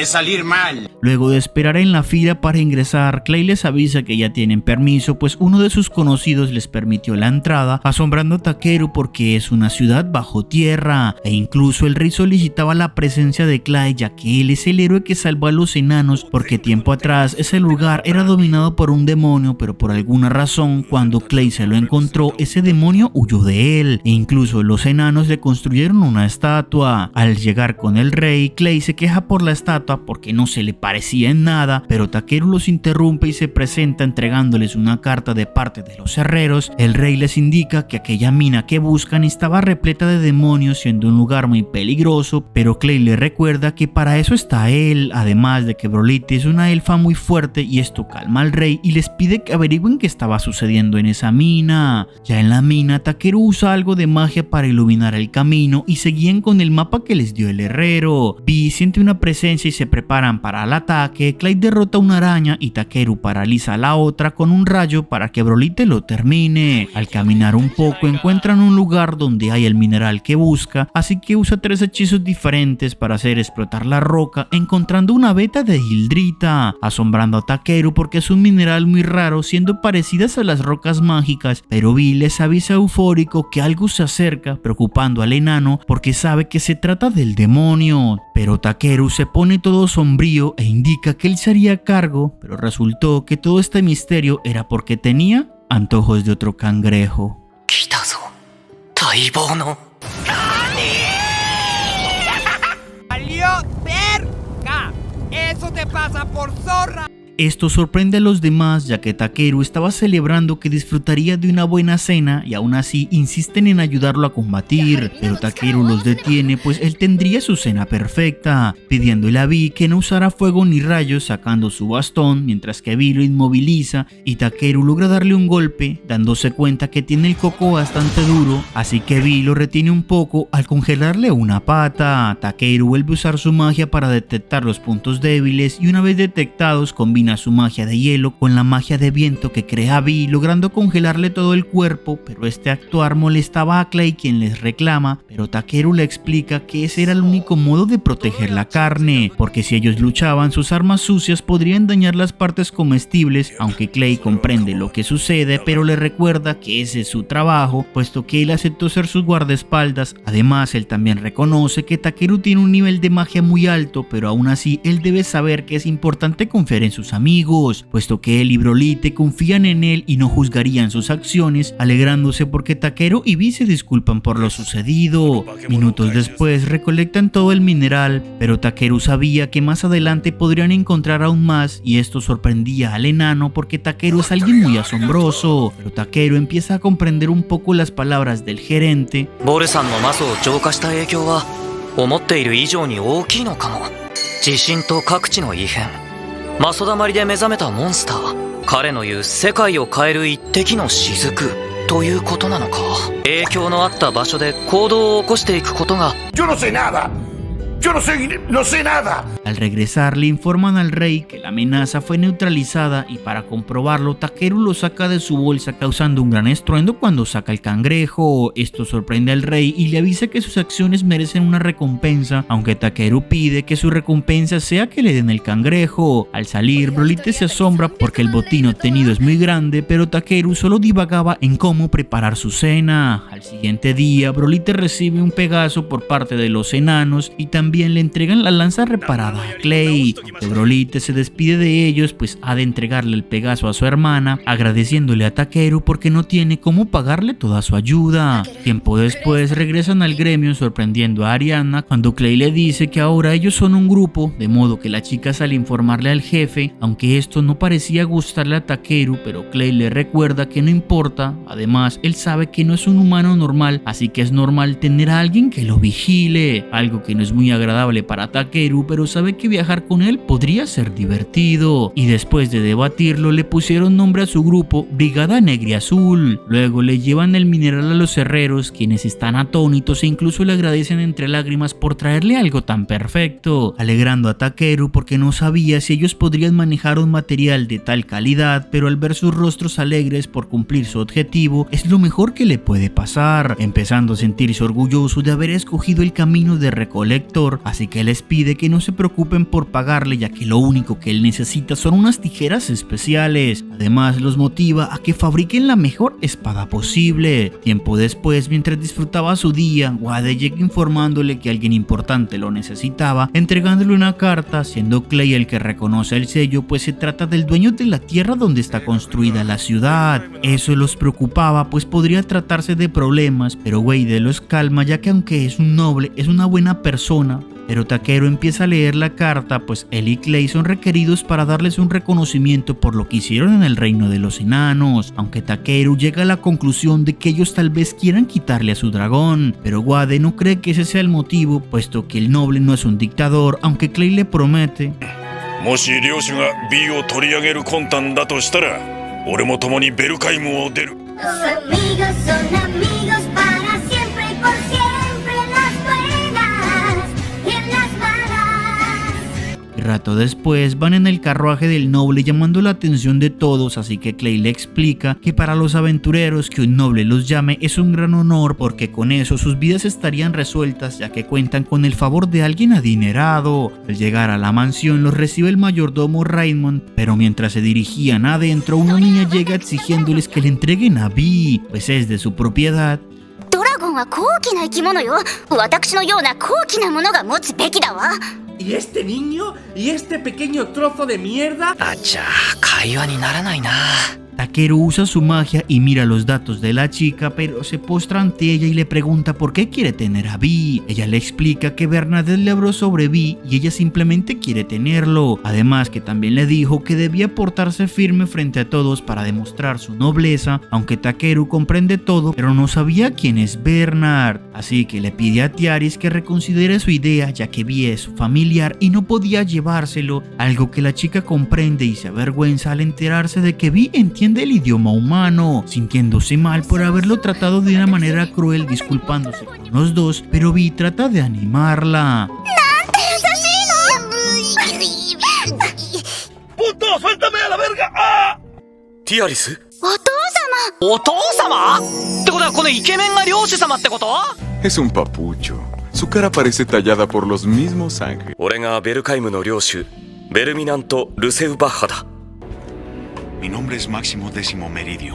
salir mal. Luego de esperar en la fila para ingresar, Clay les avisa que ya tienen permiso, pues uno de sus conocidos les permitió la entrada, asombrando a Takeru porque es una ciudad bajo tierra, e incluso el rey solicitaba la presencia de Clay, ya que él es el héroe que salvó a los enanos, porque tiempo atrás ese lugar era dominado por un demonio, pero por alguna razón cuando Clay se lo encontró, ese demonio huyó de él, e incluso los enanos le construyeron una estatua. Al llegar con el rey, Clay se queja por la estatua porque no se le parecía en nada, pero Takeru los interrumpe y se presenta entregándoles una carta de parte de los herreros. El rey les indica que aquella mina que buscan estaba repleta de demonios, siendo un lugar muy peligroso, pero Clay le recuerda que para eso está él, además de que Brolite es una elfa muy fuerte, y esto calma al rey y les pide que averigüen qué estaba sucediendo en esa mina. Ya en la mina, Takeru usa algo de magia para iluminar el camino y seguían con el mapa que les dio el herrero. Vi siente una presencia y se preparan para el ataque. Clay derrota una araña y Takeru paraliza a la otra con un rayo para que Brolite lo termine. Al caminar un poco encuentran un lugar donde hay el mineral que busca, así que usa 3 hechizos diferentes para hacer explotar la roca, encontrando una veta de hildrita, asombrando a Takeru porque es un mineral muy raro, siendo parecidas a las rocas mágicas, pero Vi les avisa eufórico que algo se acerca, preocupando al enano porque sabe que se trata del demonio. Pero Takeru se pone todo sombrío e indica que él se haría cargo, pero resultó que todo este misterio era porque tenía antojos de otro cangrejo. ¡Salió cerca! ¡Eso te pasa por zorra! Esto sorprende a los demás ya que Takeru estaba celebrando que disfrutaría de una buena cena y aún así insisten en ayudarlo a combatir, pero Takeru los detiene pues él tendría su cena perfecta, pidiéndole a Vi que no usara fuego ni rayos sacando su bastón mientras que Vi lo inmoviliza y Takeru logra darle un golpe dándose cuenta que tiene el coco bastante duro, así que Vi lo retiene un poco al congelarle una pata. Takeru vuelve a usar su magia para detectar los puntos débiles y una vez detectados combina su magia de hielo con la magia de viento que crea Vi, logrando congelarle todo el cuerpo, pero este actuar molestaba a Clay quien les reclama, pero Takeru le explica que ese era el único modo de proteger la carne, porque si ellos luchaban sus armas sucias podrían dañar las partes comestibles, aunque Clay comprende lo que sucede pero le recuerda que ese es su trabajo, puesto que él aceptó ser sus guardaespaldas. Además él también reconoce que Takeru tiene un nivel de magia muy alto, pero aún así él debe saber que es importante confiar en sus amigos, puesto que él y Broly confían en él y no juzgarían sus acciones, alegrándose porque Takeru y Vi se disculpan por lo sucedido. Minutos después recolectan todo el mineral, pero Takeru sabía que más adelante podrían encontrar aún más y esto sorprendía al enano porque Takeru es alguien muy asombroso, pero Takeru empieza a comprender un poco las palabras del gerente. ボルさんのマスを浄化した影響は思っている以上に大きいのかも。地震と各地の異変、マソだまりで目覚めたモンスター、彼の言う世界を変える一滴の雫ということなのか。影響のあった場所で行動を起こしていくことが。 Yo no sé nada. Yo no sé nada. Al regresar le informan al rey que la amenaza fue neutralizada y para comprobarlo Takeru lo saca de su bolsa causando un gran estruendo cuando saca el cangrejo. Esto sorprende al rey y le avisa que sus acciones merecen una recompensa, aunque Takeru pide que su recompensa sea que le den el cangrejo. Al salir Broly se asombra porque el botín obtenido es muy grande, pero Takeru solo divagaba en cómo preparar su cena. Al siguiente día Broly recibe un Pegaso por parte de los enanos y también le entregan la lanza reparada a Clay. Broly se despide de ellos pues ha de entregarle el Pegaso a su hermana, agradeciéndole a Takeru porque no tiene cómo pagarle toda su ayuda. Tiempo después regresan al gremio sorprendiendo a Ariana cuando Clay le dice que ahora ellos son un grupo, de modo que la chica sale a informarle al jefe, aunque esto no parecía gustarle a Takeru, pero Clay le recuerda que no importa, además él sabe que no es un humano normal, así que es normal tener a alguien que lo vigile, algo que no es muy agradable para Takeru, pero sabe que viajar con él podría ser divertido, y después de debatirlo le pusieron nombre a su grupo Brigada Negriazul. Luego le llevan el mineral a los herreros, quienes están atónitos e incluso le agradecen entre lágrimas por traerle algo tan perfecto, alegrando a Takeru porque no sabía si ellos podrían manejar un material de tal calidad, pero al ver sus rostros alegres por cumplir su objetivo es lo mejor que le puede pasar, empezando a sentirse orgulloso de haber escogido el camino de recolector, así que les pide que no se preocupen por pagarle ya que lo único que él necesita son unas tijeras especiales. Además los motiva a que fabriquen la mejor espada posible. Tiempo después, mientras disfrutaba su día, Wade llega informándole que alguien importante lo necesitaba, entregándole una carta, siendo Clay el que reconoce el sello pues se trata del dueño de la tierra donde está construida la ciudad. Eso los preocupaba pues podría tratarse de problemas, pero Wade los calma ya que aunque es un noble es una buena persona. Pero Takeru empieza a leer la carta pues él y Clay son requeridos para darles un reconocimiento por lo que hicieron en el reino de los enanos, aunque Takeru llega a la conclusión de que ellos tal vez quieran quitarle a su dragón, pero Wade no cree que ese sea el motivo puesto que el noble no es un dictador, aunque Clay le promete. もし領主が B を取り上げる魂胆だとしたら俺も共にベルカイムを出る Amigos son amigos para siempre y por siempre en las buenas y en las malas. Rato después van en el carruaje del noble llamando la atención de todos, así que Clay le explica que para los aventureros que un noble los llame es un gran honor porque con eso sus vidas estarían resueltas ya que cuentan con el favor de alguien adinerado. Al llegar a la mansión los recibe el mayordomo Raymond, pero mientras se dirigían adentro una niña llega exigiéndoles que le entreguen a Vi, pues es de su propiedad. ドラゴンは高貴な生き物よ。私のような高貴なものが持つべきだわ。 ¿Y este niño? ¿Y este pequeño trozo de mierda? あちゃ、会話にならないな。Takeru usa su magia y mira los datos de la chica, pero se postra ante ella y le pregunta por qué quiere tener a Vi. Ella le explica que Bernadette le habló sobre Vi y ella simplemente quiere tenerlo. Además que también le dijo que debía portarse firme frente a todos para demostrar su nobleza, aunque Takeru comprende todo, pero no sabía quién es Bernard. Así que le pide a Tiaris que reconsidere su idea, ya que Vi es su familiar y no podía llevárselo, algo que la chica comprende y se avergüenza al enterarse de que Vi entiende el idioma humano, sintiéndose mal por haberlo tratado de una manera cruel, disculpándose con los dos, pero Vi trata de animarla. ¡Puto, suéltame a la verga! ¡Ah! Tiaris? ¿Otosama? ¿Te acuerdas con el Ikemen ga Ryoshu-samaってこと? Es un papucho. Su cara parece tallada por los mismos ángeles. 俺がベルカイムの領主ベルミナント・ルセウバッハだ。 Mi nombre es Máximo Décimo Meridio.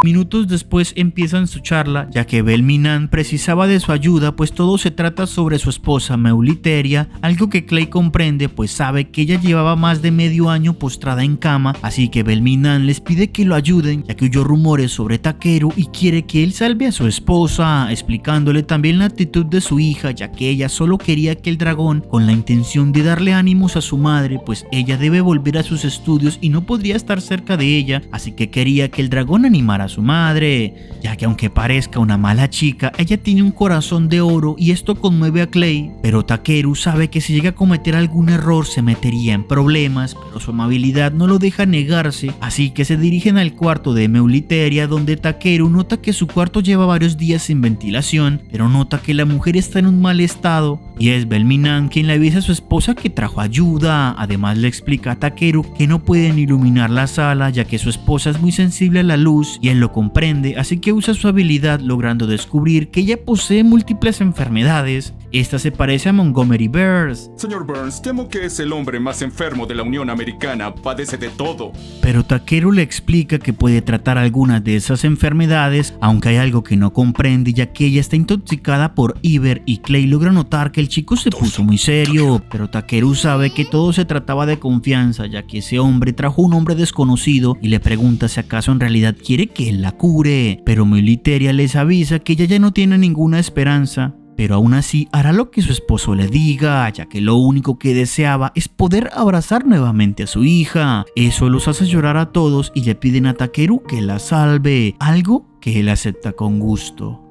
Minutos después empiezan su charla, ya que Belminan precisaba de su ayuda, pues todo se trata sobre su esposa Meuliteria, algo que Clay comprende, pues sabe que ella llevaba más de medio año postrada en cama, así que Belminan les pide que lo ayuden, ya que oyó rumores sobre Takeru y quiere que él salve a su esposa, explicándole también la actitud de su hija, ya que ella solo quería que el dragón, con la intención de darle ánimos a su madre, pues ella debe volver a sus estudios y no podría estar cerca de ella, así que quería que el dragón animara a su madre, ya que aunque parezca una mala chica, ella tiene un corazón de oro y esto conmueve a Clay, pero Takeru sabe que si llega a cometer algún error se metería en problemas, pero su amabilidad no lo deja negarse, así que se dirigen al cuarto de Meuliteria, donde Takeru nota que su cuarto lleva varios días sin ventilación, pero nota que la mujer está en un mal estado, y es Belminan quien le avisa a su esposa que trajo ayuda. Además le explica a Takeru que no pueden iluminar la sala, ya que su esposa es muy sensible a la luz y él lo comprende, así que usa su habilidad logrando descubrir que ella posee múltiples enfermedades. Esta se parece a Montgomery Burns. Señor Burns, temo que es el hombre más enfermo de la Unión Americana, padece de todo. Pero Takeru le explica que puede tratar algunas de esas enfermedades, aunque hay algo que no comprende, ya que ella está intoxicada por Iver, y Clay logra notar que el chico se puso muy serio, pero Takeru sabe que todo se trataba de confianza, ya que ese hombre trajo un hombre desconocido y le pregunta si acaso en realidad quiere que él la cure, pero Meuliteria les avisa que ella ya no tiene ninguna esperanza, pero aún así hará lo que su esposo le diga, ya que lo único que deseaba es poder abrazar nuevamente a su hija. Eso los hace llorar a todos y le piden a Takeru que la salve, algo que él acepta con gusto.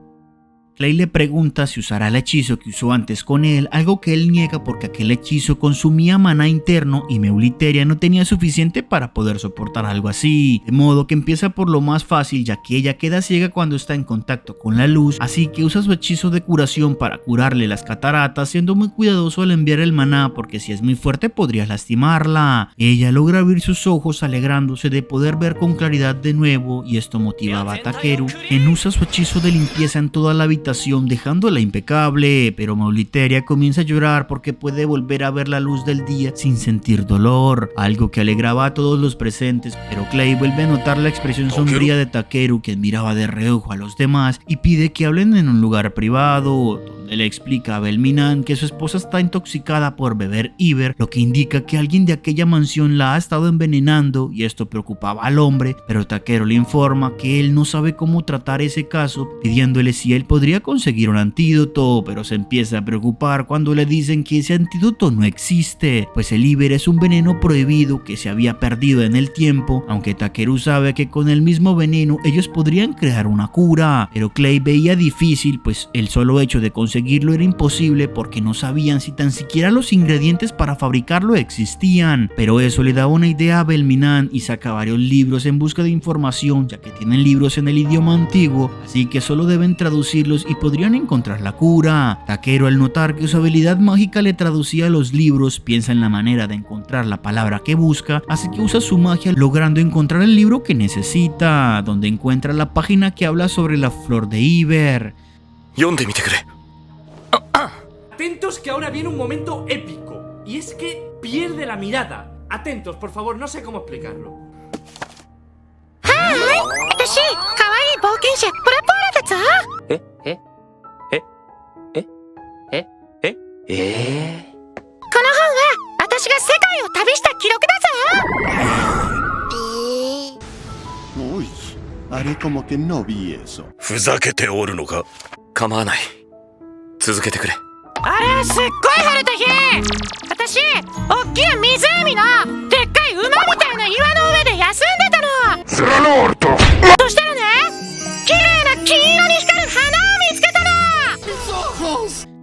Clay le pregunta si usará el hechizo que usó antes con él, algo que él niega porque aquel hechizo consumía maná interno y Meuliteria no tenía suficiente para poder soportar algo así, de modo que empieza por lo más fácil, ya que ella queda ciega cuando está en contacto con la luz, así que usa su hechizo de curación para curarle las cataratas, siendo muy cuidadoso al enviar el maná porque si es muy fuerte podría lastimarla. Ella logra abrir sus ojos alegrándose de poder ver con claridad de nuevo, y esto motivaba a Takeru, quien usa su hechizo de limpieza en toda la habitación dejándola impecable, pero Meuliteria comienza a llorar porque puede volver a ver la luz del día sin sentir dolor, algo que alegraba a todos los presentes, pero Clay vuelve a notar la expresión sombría de Takeru, quien miraba de reojo a los demás y pide que hablen en un lugar privado, donde le explica a Belminan que su esposa está intoxicada por beber Iver, lo que indica que alguien de aquella mansión la ha estado envenenando, y esto preocupaba al hombre, pero Takeru le informa que él no sabe cómo tratar ese caso, pidiéndole si él podría conseguir un antídoto, pero se empieza a preocupar cuando le dicen que ese antídoto no existe, pues el Iver es un veneno prohibido que se había perdido en el tiempo, aunque Takeru sabe que con el mismo veneno ellos podrían crear una cura, pero Clay veía difícil, pues el solo hecho de conseguirlo era imposible porque no sabían si tan siquiera los ingredientes para fabricarlo existían, pero eso le daba una idea a Belminan y saca varios libros en busca de información, ya que tienen libros en el idioma antiguo, así que solo deben traducirlos y podrían encontrar la cura. Takeru, al notar que su habilidad mágica le traducía los libros, piensa en la manera de encontrar la palabra que busca, así que usa su magia logrando encontrar el libro que necesita, donde encuentra la página que habla sobre la flor de Iver. Atentos que ahora viene un momento épico, y es que pierde la mirada. Atentos, por favor, no sé cómo explicarlo. Haré como que no vi eso. ふざけておるのか？構わない。続けてくれ。あれすっごい晴れた日、私おっきな湖のでっかい馬みたいな岩の上で休んでたの。スラロールとそしたらね、綺麗な金色に光る花を見つけたの。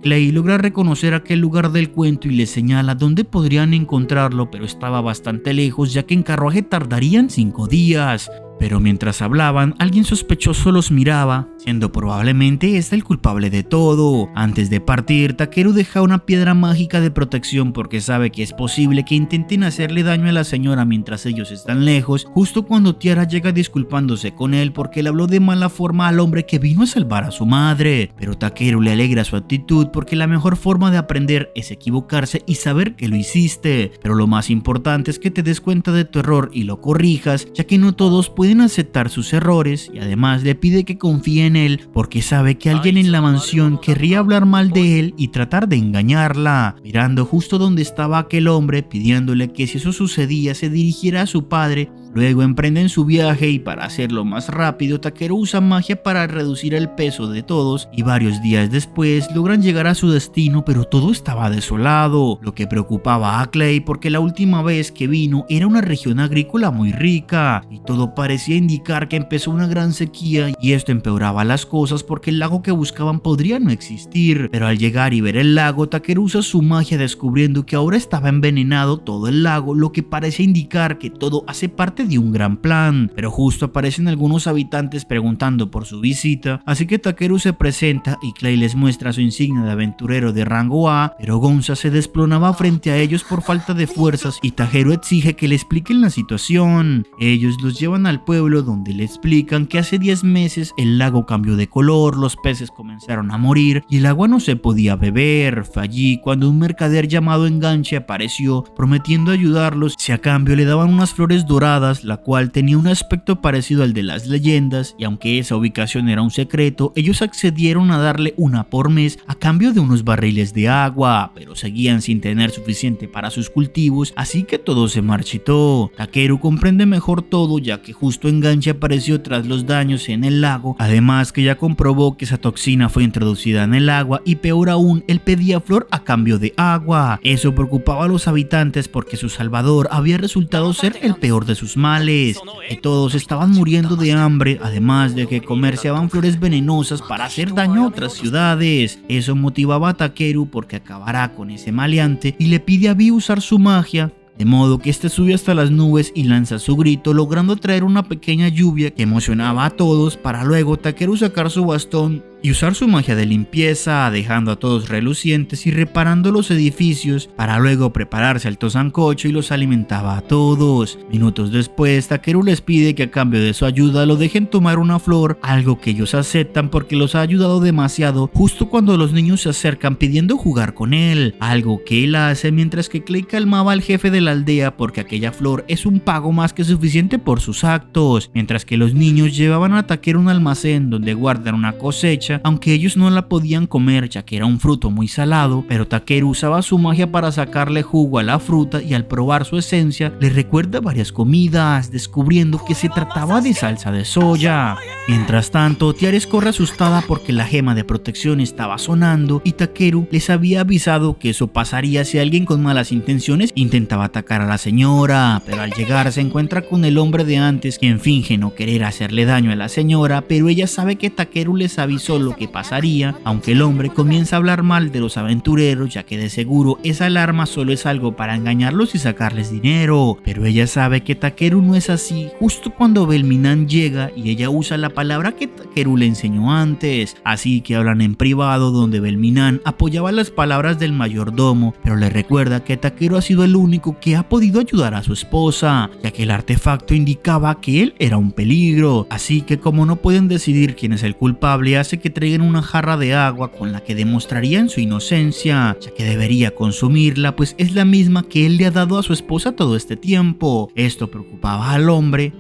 Clay logra reconocer aquel lugar del cuento y le señala dónde podrían encontrarlo, pero estaba bastante lejos ya que en carruaje tardarían 5 días. Pero mientras hablaban, alguien sospechoso los miraba, siendo probablemente este el culpable de todo. Antes de partir, Takeru deja una piedra mágica de protección porque sabe que es posible que intenten hacerle daño a la señora mientras ellos están lejos, justo cuando Tiara llega disculpándose con él porque le habló de mala forma al hombre que vino a salvar a su madre. Pero Takeru le alegra su actitud porque la mejor forma de aprender es equivocarse y saber que lo hiciste. Pero lo más importante es que te des cuenta de tu error y lo corrijas, ya que no todos pueden aceptar sus errores, y además le pide que confíe en él porque sabe que alguien en la mansión querría hablar mal de él y tratar de engañarla, mirando justo donde estaba aquel hombre, pidiéndole que si eso sucedía se dirigiera a su padre. Luego emprenden su viaje y para hacerlo más rápido, Takeru usa magia para reducir el peso de todos y varios días después logran llegar a su destino, pero todo estaba desolado, lo que preocupaba a Clay porque la última vez que vino era una región agrícola muy rica y todo parecía indicar que empezó una gran sequía y esto empeoraba las cosas porque el lago que buscaban podría no existir. Pero al llegar y ver el lago, Takeru usa su magia descubriendo que ahora estaba envenenado todo el lago, lo que parece indicar que todo hace parte de un gran plan. Pero justo aparecen algunos habitantes preguntando por su visita, así que Takeru se presenta y Clay les muestra su insignia de aventurero de rango A, pero Gonza se desplomaba frente a ellos por falta de fuerzas y Takeru exige que le expliquen la situación. Ellos los llevan al pueblo donde le explican que hace 10 meses el lago cambió de color, los peces comenzaron a morir y el agua no se podía beber. Fue allí cuando un mercader llamado Enganche apareció prometiendo ayudarlos si a cambio le daban unas flores doradas, la cual tenía un aspecto parecido al de las leyendas, y aunque esa ubicación era un secreto, ellos accedieron a darle una por mes a cambio de unos barriles de agua, pero seguían sin tener suficiente para sus cultivos, así que todo se marchitó. Takeru comprende mejor todo ya que justo Enganche apareció tras los daños en el lago, además que ya comprobó que esa toxina fue introducida en el agua y peor aún, él pedía flor a cambio de agua. Eso preocupaba a los habitantes porque su salvador había resultado ser el peor de sus males, que todos estaban muriendo de hambre, además de que comerciaban flores venenosas para hacer daño a otras ciudades. Eso motivaba a Takeru porque acabará con ese maleante y le pide a Vi usar su magia, de modo que este sube hasta las nubes y lanza su grito, logrando traer una pequeña lluvia que emocionaba a todos, para luego Takeru sacar su bastón y usar su magia de limpieza, dejando a todos relucientes y reparando los edificios, para luego prepararse alto sancocho y los alimentaba a todos. Minutos después, Takeru les pide que a cambio de su ayuda lo dejen tomar una flor, algo que ellos aceptan porque los ha ayudado demasiado justo cuando los niños se acercan pidiendo jugar con él, algo que él hace mientras que Clay calmaba al jefe de la aldea porque aquella flor es un pago más que suficiente por sus actos, mientras que los niños llevaban a Takeru a un almacén donde guardan una cosecha, aunque ellos no la podían comer ya que era un fruto muy salado, pero Takeru usaba su magia para sacarle jugo a la fruta y al probar su esencia le recuerda varias comidas, descubriendo que se trataba de salsa de soya. Mientras tanto, Tiares corre asustada porque la gema de protección estaba sonando y Takeru les había avisado que eso pasaría si alguien con malas intenciones intentaba atacar a la señora, pero al llegar se encuentra con el hombre de antes, quien finge no querer hacerle daño a la señora, pero ella sabe que Takeru les avisó lo que pasaría, aunque el hombre comienza a hablar mal de los aventureros, ya que de seguro esa alarma solo es algo para engañarlos y sacarles dinero, pero ella sabe que Takeru no es así, justo cuando Belminan llega y ella usa la palabra que Takeru le enseñó antes, así que hablan en privado donde Belminan apoyaba las palabras del mayordomo, pero le recuerda que Takeru ha sido el único que ha podido ayudar a su esposa, ya que el artefacto indicaba que él era un peligro, así que como no pueden decidir quién es el culpable, hace que traigan una jarra de agua con la que demostrarían su inocencia, ya que debería consumirla, pues es la misma que él le ha dado a su esposa todo este tiempo. Esto preocupaba al hombre.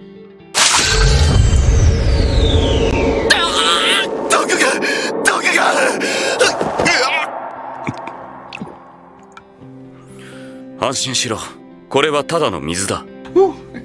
安心しろ。これはただの水だ。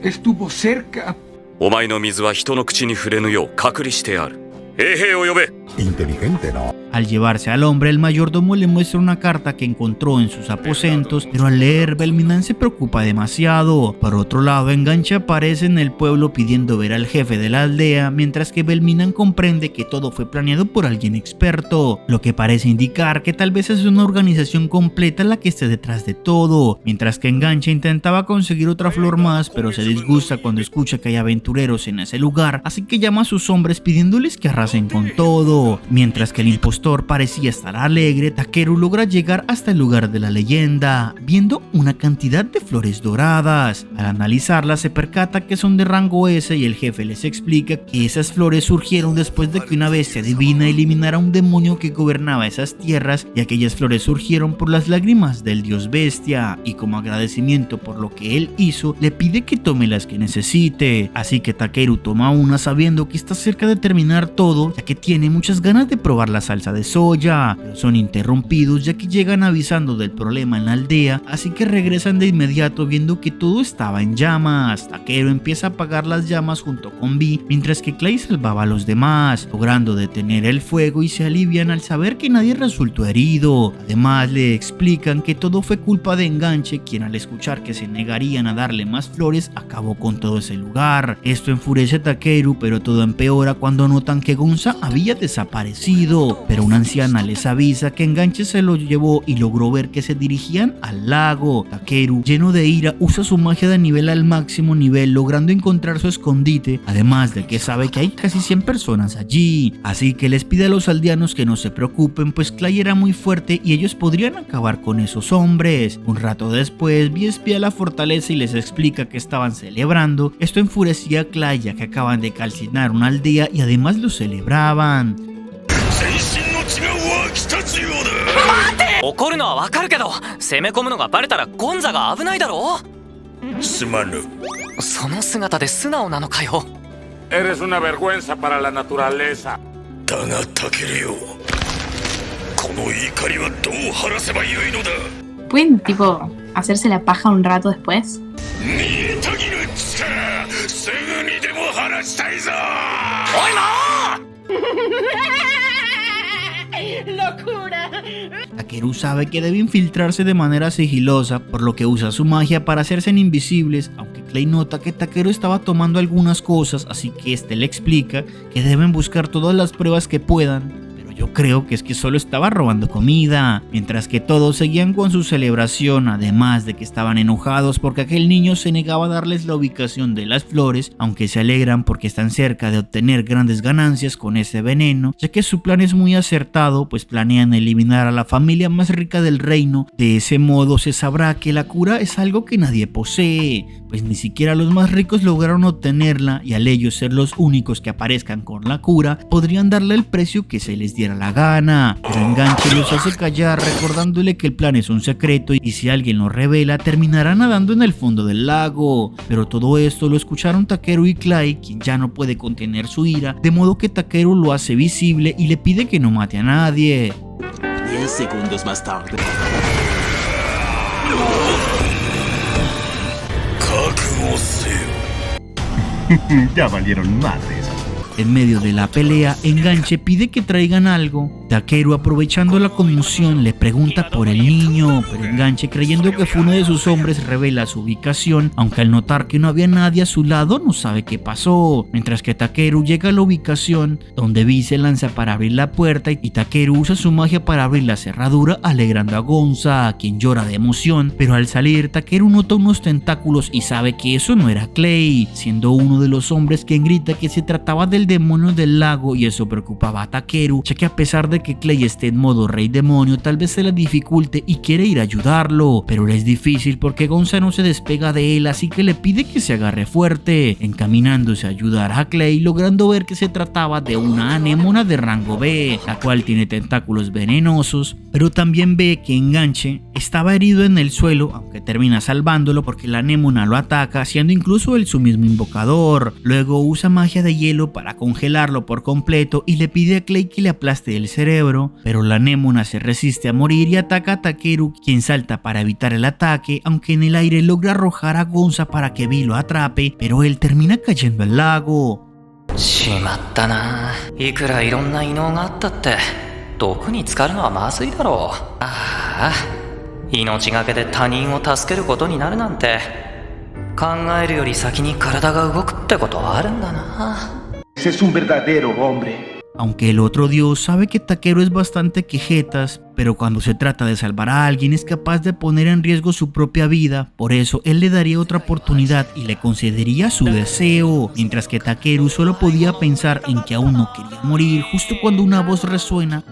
Estuvo cerca, お前の水は人の口に触れぬよう隔離してある。衛兵を呼べ。 Inteligente, ¿no? Al llevarse al hombre, el mayordomo le muestra una carta que encontró en sus aposentos, pero al leer, Belminan se preocupa demasiado. Por otro lado, Enganche aparece en el pueblo pidiendo ver al jefe de la aldea, mientras que Belminan comprende que todo fue planeado por alguien experto, lo que parece indicar que tal vez es una organización completa la que esté detrás de todo, mientras que Enganche intentaba conseguir otra flor más, pero se disgusta cuando escucha que hay aventureros en ese lugar, así que llama a sus hombres pidiéndoles que arrasen con todo. Mientras que el impostor parecía estar alegre, Takeru logra llegar hasta el lugar de la leyenda, viendo una cantidad de flores doradas. Al analizarlas se percata que son de rango S y el jefe les explica que esas flores surgieron después de que una bestia divina eliminara a un demonio que gobernaba esas tierras, y aquellas flores surgieron por las lágrimas del dios bestia, y como agradecimiento por lo que él hizo, le pide que tome las que necesite. Así que Takeru toma una sabiendo que está cerca de terminar todo, ya que tiene muchas ganas de probar la salsa de soya, pero son interrumpidos ya que llegan avisando del problema en la aldea, así que regresan de inmediato viendo que todo estaba en llamas. Takeru empieza a apagar las llamas junto con Vi, mientras que Clay salvaba a los demás, logrando detener el fuego, y se alivian al saber que nadie resultó herido. Además le explican que todo fue culpa de Enganche, quien al escuchar que se negarían a darle más flores acabó con todo ese lugar. Esto enfurece a Takeru, pero todo empeora cuando notan que Gonza había desaparecido, pero una anciana les avisa que Enganche se lo llevó y logró ver que se dirigían al lago. Takeru, lleno de ira, usa su magia de nivel al máximo nivel, logrando encontrar su escondite, además de que sabe que hay casi 100 personas allí, así que les pide a los aldeanos que no se preocupen, pues Clay era muy fuerte y ellos podrían acabar con esos hombres. Un rato después, Vi espía la fortaleza y les explica que estaban celebrando. Esto enfurecía a Clay, ya que acaban de calcinar una aldea y además lo celebraban. 怒るのはわかるけど、攻め込むのがバレたらゴンザが危ないだろ。すまぬ。その姿で素直なのかよ。 Eres una vergüenza para la naturaleza. だがタケルよ、この怒りはどう晴らせばよいのだ。 ¿Pueden, tipo, hacerse la paja un rato después? 見えたぎる力、すぐにでも晴らしたいぞ。おいも¡Locura! Takeru sabe que debe infiltrarse de manera sigilosa, por lo que usa su magia para hacerse invisibles, aunque Clay nota que Takeru estaba tomando algunas cosas, así que este le explica que deben buscar todas las pruebas que puedan. Yo creo que es que solo estaba robando comida, mientras que todos seguían con su celebración, además de que estaban enojados porque aquel niño se negaba a darles la ubicación de las flores, aunque se alegran porque están cerca de obtener grandes ganancias con ese veneno, ya que su plan es muy acertado, pues planean eliminar a la familia más rica del reino. De ese modo se sabrá que la cura es algo que nadie posee, pues ni siquiera los más ricos lograron obtenerla, y al ellos ser los únicos que aparezcan con la cura, podrían darle el precio que se les diera la gana. Pero Enganche los hace callar, recordándole que el plan es un secreto y si alguien lo revela terminará nadando en el fondo del lago. Pero todo esto lo escucharon Takeru y Clay, quien ya no puede contener su ira, de modo que Takeru lo hace visible y le pide que no mate a nadie. 10 segundos más tarde. Ya valieron madres. En medio de la pelea, Enganche pide que traigan algo. Takeru, aprovechando la conmoción, le pregunta por el niño, pero Enganche, creyendo que fue uno de sus hombres, revela su ubicación, aunque al notar que no había nadie a su lado no sabe qué pasó. Mientras que Takeru llega a la ubicación, donde Vi se lanza para abrir la puerta y Takeru usa su magia para abrir la cerradura, alegrando a Gonza, quien llora de emoción, pero al salir Takeru nota unos tentáculos y sabe que eso no era Clay, siendo uno de los hombres quien grita que se trataba del demonio del lago, y eso preocupaba a Takeru, ya que a pesar de que Clay esté en modo rey demonio tal vez se le dificulte y quiere ir a ayudarlo, pero le es difícil porque Gonza no se despega de él, así que le pide que se agarre fuerte, encaminándose a ayudar a Clay, logrando ver que se trataba de una anémona de rango B, la cual tiene tentáculos venenosos, pero también ve que Enganche estaba herido en el suelo, aunque termina salvándolo porque la anémona lo ataca, siendo incluso él su mismo invocador. Luego usa magia de hielo para congelarlo por completo y le pide a Clay que le aplaste el cerebro cerebro, pero la anémona se resiste a morir y ataca a Takeru, quien salta para evitar el ataque, aunque en el aire logra arrojar a Gonza para que Vi lo atrape, pero él termina cayendo al lago. しまったな。いくらいろんな異能があったって毒に浸かるのはまずいだろう。ああ、命がけで他人を助けることになるなんて考えるより先に体が動くってことはあるんだな。Es un verdadero hombre. Aunque el otro dios sabe que Takeru es bastante quejetas, pero cuando se trata de salvar a alguien es capaz de poner en riesgo su propia vida, por eso él le daría otra oportunidad y le concedería su deseo, mientras que Takeru solo podía pensar en que aún no quería morir justo cuando una voz resuena.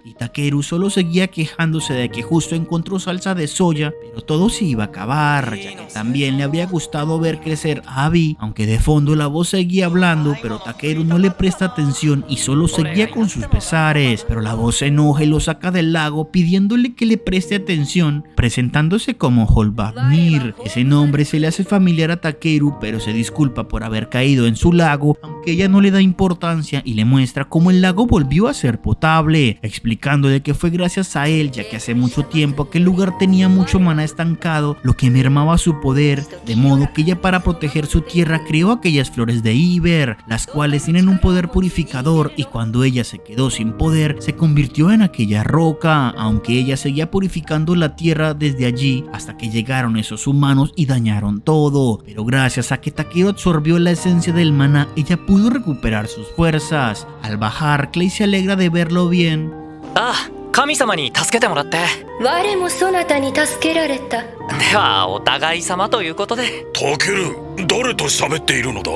Y Takeru solo seguía quejándose de que justo encontró salsa de soya, pero todo se iba a acabar, ya que también le habría gustado ver crecer a Vi, aunque de fondo la voz seguía hablando, pero Takeru no le presta atención y solo seguía con sus pesares. Pero la voz se enoja y lo saca del lago pidiéndole que le preste atención, presentándose como Holbarnir. Ese nombre se le hace familiar a Takeru, pero se disculpa por haber caído en su lago, aunque ella no le da importancia y le muestra cómo el lago volvió a ser potable, explicándole que fue gracias a él, ya que hace mucho tiempo aquel lugar tenía mucho maná estancado, lo que mermaba su poder, de modo que ella, para proteger su tierra, creó aquellas flores de Iber, las cuales tienen un poder purificador, y cuando ella se quedó sin poder, se convirtió en aquella roca, aunque ella seguía purificando la tierra desde allí hasta que llegaron esos humanos y dañaron todo. Pero gracias a que Takeru absorbió la esencia del maná, ella pudo recuperar sus fuerzas. Al bajar, Clay se alegra de verlo bien. Ah, 神様に助けてもらって。我もそなたに助けられた。ではお互い様ということで。タケル、誰と喋っているのだ？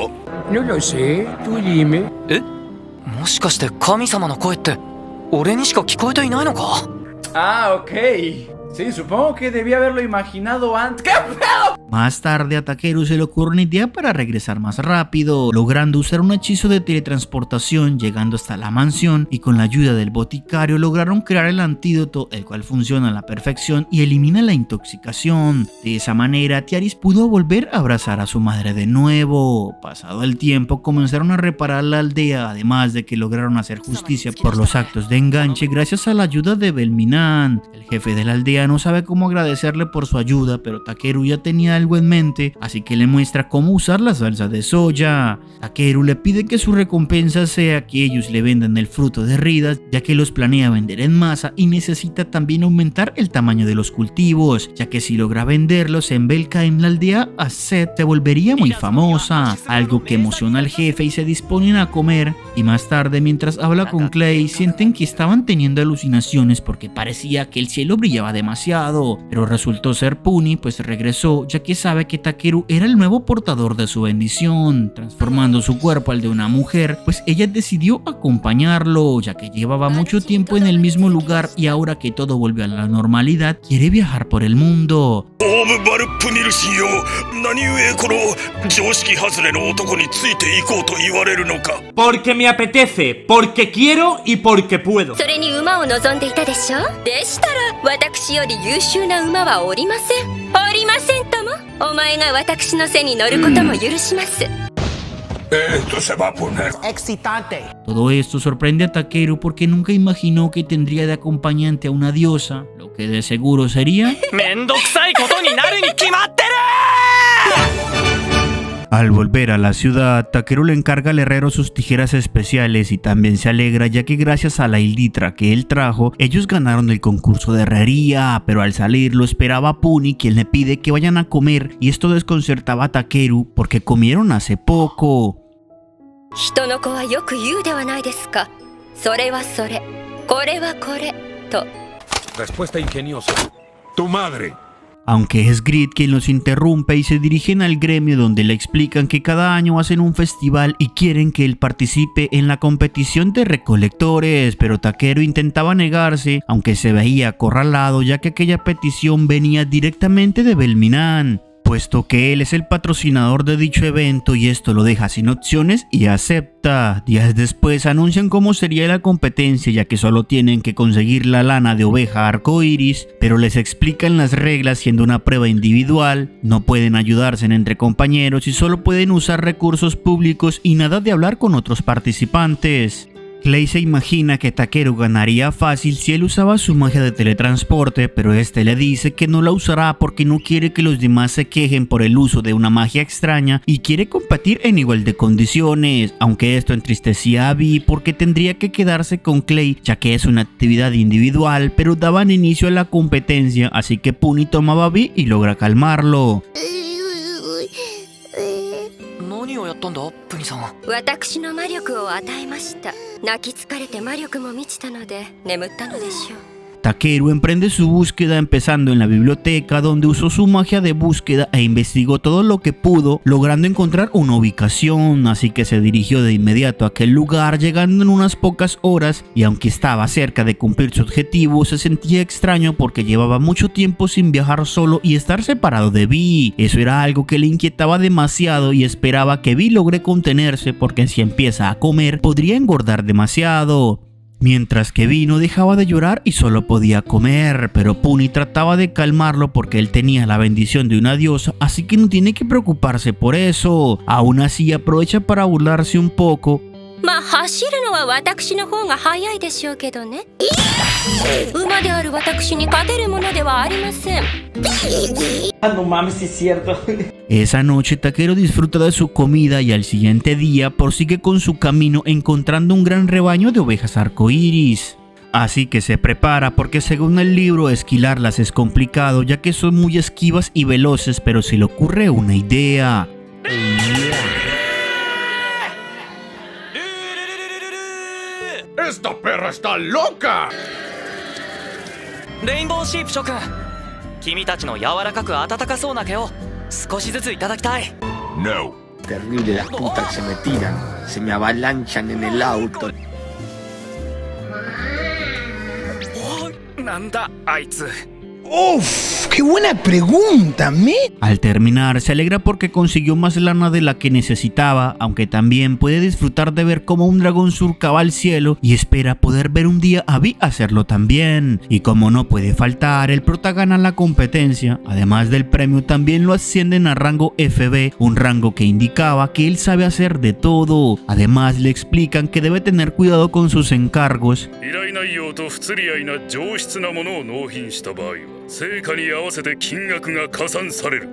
No lo sé, tú dime. え？もしかして神様の声って俺にしか聞こえていないのか？ Ah, ok. Sí, supongo que debía haberlo imaginado antes. ¿Qué pedo? Más tarde a Takeru se le ocurre una idea para regresar más rápido, logrando usar un hechizo de teletransportación, llegando hasta la mansión, y con la ayuda del boticario lograron crear el antídoto, el cual funciona a la perfección y elimina la intoxicación. De esa manera Tiaris pudo volver a abrazar a su madre de nuevo. Pasado el tiempo comenzaron a reparar la aldea, además de que lograron hacer justicia por los actos de enganche gracias a la ayuda de Belminan. El jefe de la aldea no sabe cómo agradecerle por su ayuda, pero Takeru ya tenía algo en mente, así que le muestra cómo usar la salsa de soya. Takeru le pide que su recompensa sea que ellos le vendan el fruto de Ridas, ya que los planea vender en masa y necesita también aumentar el tamaño de los cultivos, ya que si logra venderlos en Belkaim, la aldea Aset se volvería muy famosa, algo que emociona al jefe y se disponen a comer. Y más tarde, mientras habla con Clay, sienten que estaban teniendo alucinaciones porque parecía que el cielo brillaba demasiado, pero resultó ser Puni, pues regresó, ya que sabe que Takeru era el nuevo portador de su bendición, transformando su cuerpo al de una mujer, pues ella decidió acompañarlo, ya que llevaba mucho tiempo en el mismo lugar y ahora que todo volvió a la normalidad, quiere viajar por el mundo. Porque me apetece, porque quiero y porque puedo. それに馬を望んでいたでしょ？でしたら私より優秀な馬はおりません。おりませんとも。お前が私の背に乗ることも許します。 Esto se va a poner excitante. Todo esto sorprende a Takeru porque nunca imaginó que tendría de acompañante a una diosa, lo que de seguro sería... Al volver a la ciudad, Takeru le encarga al herrero sus tijeras especiales y también se alegra ya que gracias a la hilditra que él trajo, ellos ganaron el concurso de herrería, pero al salir lo esperaba Puni, quien le pide que vayan a comer, y esto desconcertaba a Takeru porque comieron hace poco. 人の子はよく言うではないですか。それはそれ、これはこれと。 Respuesta ingeniosa. Tu madre. Aunque es Grid quien los interrumpe y se dirigen al gremio donde le explican que cada año hacen un festival y quieren que él participe en la competición de recolectores, pero Takeru intentaba negarse, aunque se veía acorralado ya que aquella petición venía directamente de Belminan, puesto que él es el patrocinador de dicho evento y esto lo deja sin opciones y acepta. Días después anuncian cómo sería la competencia, ya que solo tienen que conseguir la lana de oveja arcoiris, pero les explican las reglas siendo una prueba individual, no pueden ayudarse entre compañeros y solo pueden usar recursos públicos y nada de hablar con otros participantes. Clay se imagina que Takeru ganaría fácil si él usaba su magia de teletransporte, pero este le dice que no la usará porque no quiere que los demás se quejen por el uso de una magia extraña y quiere competir en igual de condiciones, aunque esto entristecía a Vi porque tendría que quedarse con Clay ya que es una actividad individual, pero daban inicio a la competencia, así que Puni tomaba a Vi y logra calmarlo. 何をやったんだプニさん。私の魔力を与えました。泣き疲れて魔力も満ちたので眠ったのでしょう。 Takeru emprende su búsqueda empezando en la biblioteca donde usó su magia de búsqueda e investigó todo lo que pudo, logrando encontrar una ubicación, así que se dirigió de inmediato a aquel lugar llegando en unas pocas horas y aunque estaba cerca de cumplir su objetivo se sentía extraño porque llevaba mucho tiempo sin viajar solo y estar separado de Vi. Eso era algo que le inquietaba demasiado y esperaba que Vi logre contenerse porque si empieza a comer podría engordar demasiado. Mientras que Vi no dejaba de llorar y solo podía comer, pero Puni trataba de calmarlo porque él tenía la bendición de una diosa, así que no tiene que preocuparse por eso. Aún así aprovecha para burlarse un poco. まあ走るのは私の方が早いでしょうけどね。馬である私に勝てるものではありません。 No mames, sí es cierto. Esa noche Takeru disfruta de su comida y al siguiente día prosigue con su camino encontrando un gran rebaño de ovejas arcoíris. Así que se prepara porque según el libro esquilarlas es complicado ya que son muy esquivas y veloces, pero se le ocurre una idea. ¡Esta perra está loca! レインボーシープ諸君、君たちの柔らかく温かそうな毛を少しずついただきたい。 No. Terrible las putas que se me tiran. Se me avalanchan en el auto. なんだあいつ。 ¡Uf! ¡Qué buena pregunta, me! Al terminar, se alegra porque consiguió más lana de la que necesitaba, aunque también puede disfrutar de ver cómo un dragón surcaba el cielo y espera poder ver un día a Vi hacerlo también. Y como no puede faltar, el prota gana la competencia. Además del premio, también lo ascienden a rango FB, un rango que indicaba que él sabe hacer de todo. Además, le explican que debe tener cuidado con sus encargos. 依頼内容と不釣り合いな上質なものを納品した場合は成果に合わせて金額が加算される。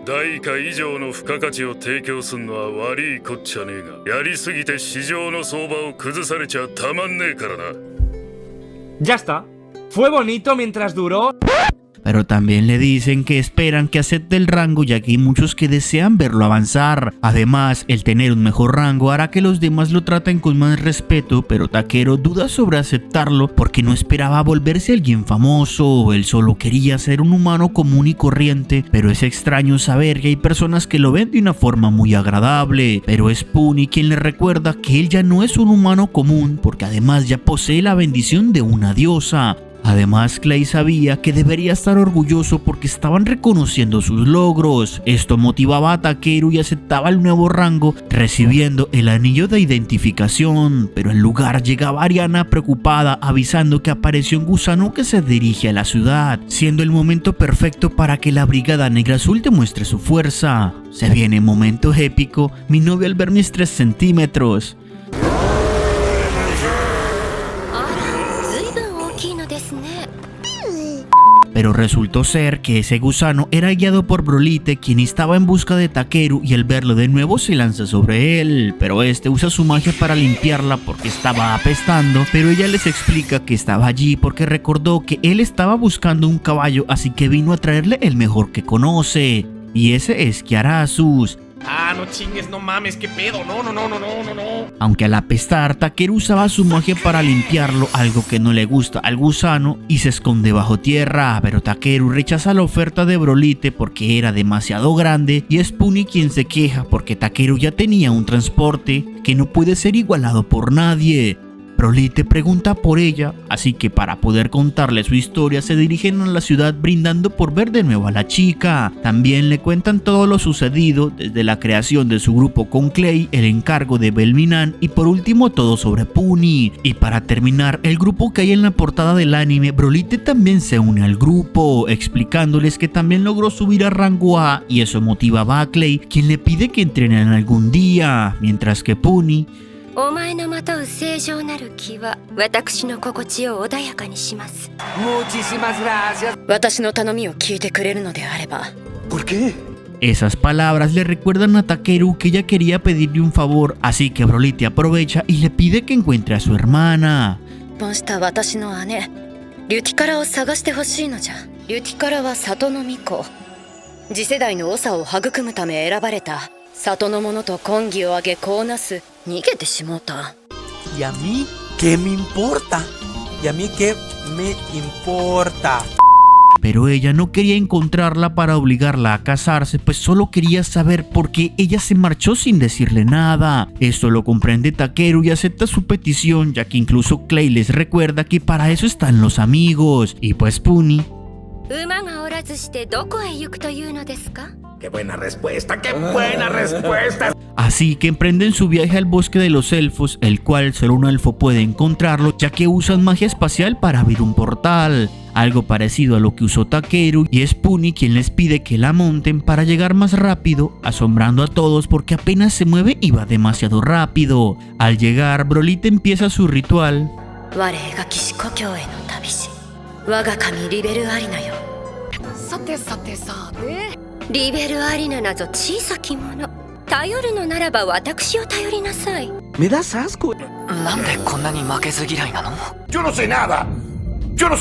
代価以上の付加価値を提供するのは悪いこっちゃねえが、やりすぎて市場の相場を崩されちゃたまんねえからな。 Ya está. Fue bonito mientras duró. Pero también le dicen que esperan que acepte el rango ya que hay muchos que desean verlo avanzar. Además, el tener un mejor rango hará que los demás lo traten con más respeto, pero Takeru duda sobre aceptarlo porque no esperaba volverse alguien famoso. Él solo quería ser un humano común y corriente, pero es extraño saber que hay personas que lo ven de una forma muy agradable. Pero es Puni quien le recuerda que él ya no es un humano común porque además ya posee la bendición de una diosa. Además, Clay sabía que debería estar orgulloso porque estaban reconociendo sus logros. Esto motivaba a Takeru y aceptaba el nuevo rango, recibiendo el anillo de identificación. Pero al lugar llegaba Ariana preocupada, avisando que apareció un gusano que se dirige a la ciudad, siendo el momento perfecto para que la Brigada Negra Azul demuestre su fuerza. Se viene momento épico, mi novio al ver mis 3 centímetros. Pero resultó ser que ese gusano era guiado por Brolite, quien estaba en busca de Takeru y al verlo de nuevo se lanza sobre él. Pero este usa su magia para limpiarla porque estaba apestando, pero ella les explica que estaba allí porque recordó que él estaba buscando un caballo, así que vino a traerle el mejor que conoce. Y ese es Kiarasus. Ah, no chingues, no mames, qué pedo, no. Aunque al apestar, Takeru usaba su magia para limpiarlo, algo que no le gusta al gusano, y se esconde bajo tierra. Pero Takeru rechaza la oferta de Brolite porque era demasiado grande y es Puni quien se queja porque Takeru ya tenía un transporte que no puede ser igualado por nadie. Brolite pregunta por ella, así que para poder contarle su historia se dirigen a la ciudad brindando por ver de nuevo a la chica. También le cuentan todo lo sucedido, desde la creación de su grupo con Clay, el encargo de Belminan y por último todo sobre Puni. Y para terminar, el grupo que hay en la portada del anime, Brolite también se une al grupo, explicándoles que también logró subir a rango A y eso motivaba a Clay, quien le pide que entrenen algún día, mientras que Puni お前のまとう正常なる気は私の心地を穏やかにします。 Muchísimas gracias. 私の頼みを聞いてくれるのであれば。 ¿Por qué? Esas palabras le recuerdan a Takeru que ella quería pedirle un favor, así que Broly aprovecha y le pide que encuentre a su hermana. 婚した私の姉リュティカラを探してほしいのじゃ。リュティカラは里の巫女、次世代の長を育むため選ばれた。里の者と婚儀を挙げ子をなす。逃げてしもうた。 ¿Y a mí qué me importa? ¿Y a mí qué me importa? Pero ella no quería encontrarla para obligarla a casarse, pues solo quería saber por qué ella se marchó sin decirle nada. Esto lo comprende Takeru y acepta su petición, ya que incluso Clay les recuerda que para eso están los amigos. Y pues Puni... ¡Qué buena respuesta! ¡Qué buena respuesta! Así que emprenden su viaje al bosque de los elfos, el cual solo un elfo puede encontrarlo, ya que usan magia espacial para abrir un portal. Algo parecido a lo que usó Takeru, y es Puni quien les pide que la monten para llegar más rápido, asombrando a todos porque apenas se mueve y va demasiado rápido. Al llegar, Broly empieza su ritual. Me das asco. Yo no sé nada. Yo no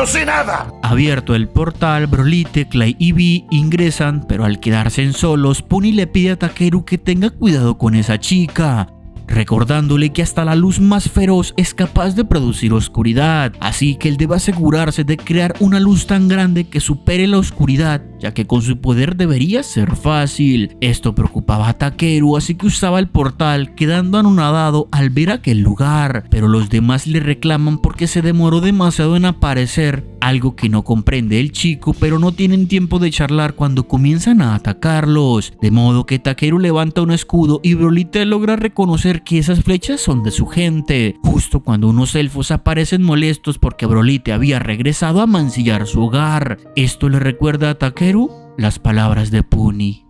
sé nada. Abierto el portal, Broly, Clay y Vi ingresan, pero al quedarse en solos, Puni le pide a Takeru que tenga cuidado con esa chica, recordándole que hasta la luz más feroz es capaz de producir oscuridad, así que él debe asegurarse de crear una luz tan grande que supere la oscuridad, ya que con su poder debería ser fácil. Esto preocupaba a Takeru, así que usaba el portal, quedando anonadado al ver aquel lugar, pero los demás le reclaman porque se demoró demasiado en aparecer, algo que no comprende el chico, pero no tienen tiempo de charlar cuando comienzan a atacarlos, de modo que Takeru levanta un escudo y Broly logra reconocer que esas flechas son de su gente, justo cuando unos elfos aparecen molestos porque Broly había regresado a mancillar su hogar. Esto le recuerda a Takeru las palabras de Puni.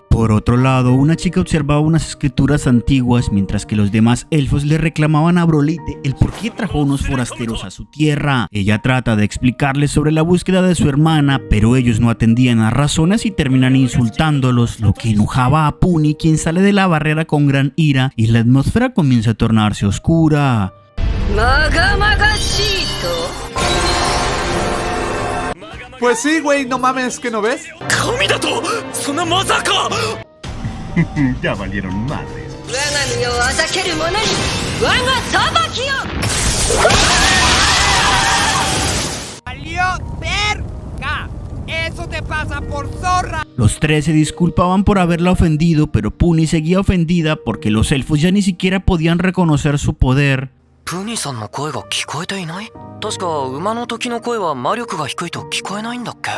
Por otro lado, una chica observaba unas escrituras antiguas mientras que los demás elfos le reclamaban a Broly el por qué trajo unos forasteros a su tierra. Ella trata de explicarles sobre la búsqueda de su hermana, pero ellos no atendían a razones y terminan insultándolos, lo que enojaba a Puni, quien sale de la barrera con gran ira y la atmósfera comienza a tornarse oscura. Pues sí, güey, no mames, ¿que no ves? Ya valieron madres. ¡Valió verga! ¡Eso te pasa por zorra! Los tres se disculpaban por haberla ofendido, pero Puni seguía ofendida porque los elfos ya ni siquiera podían reconocer su poder. ¿Puni-sanの声が聞こえていない? 確か馬の時の声は魔力が低いと聞こえないんだっけ?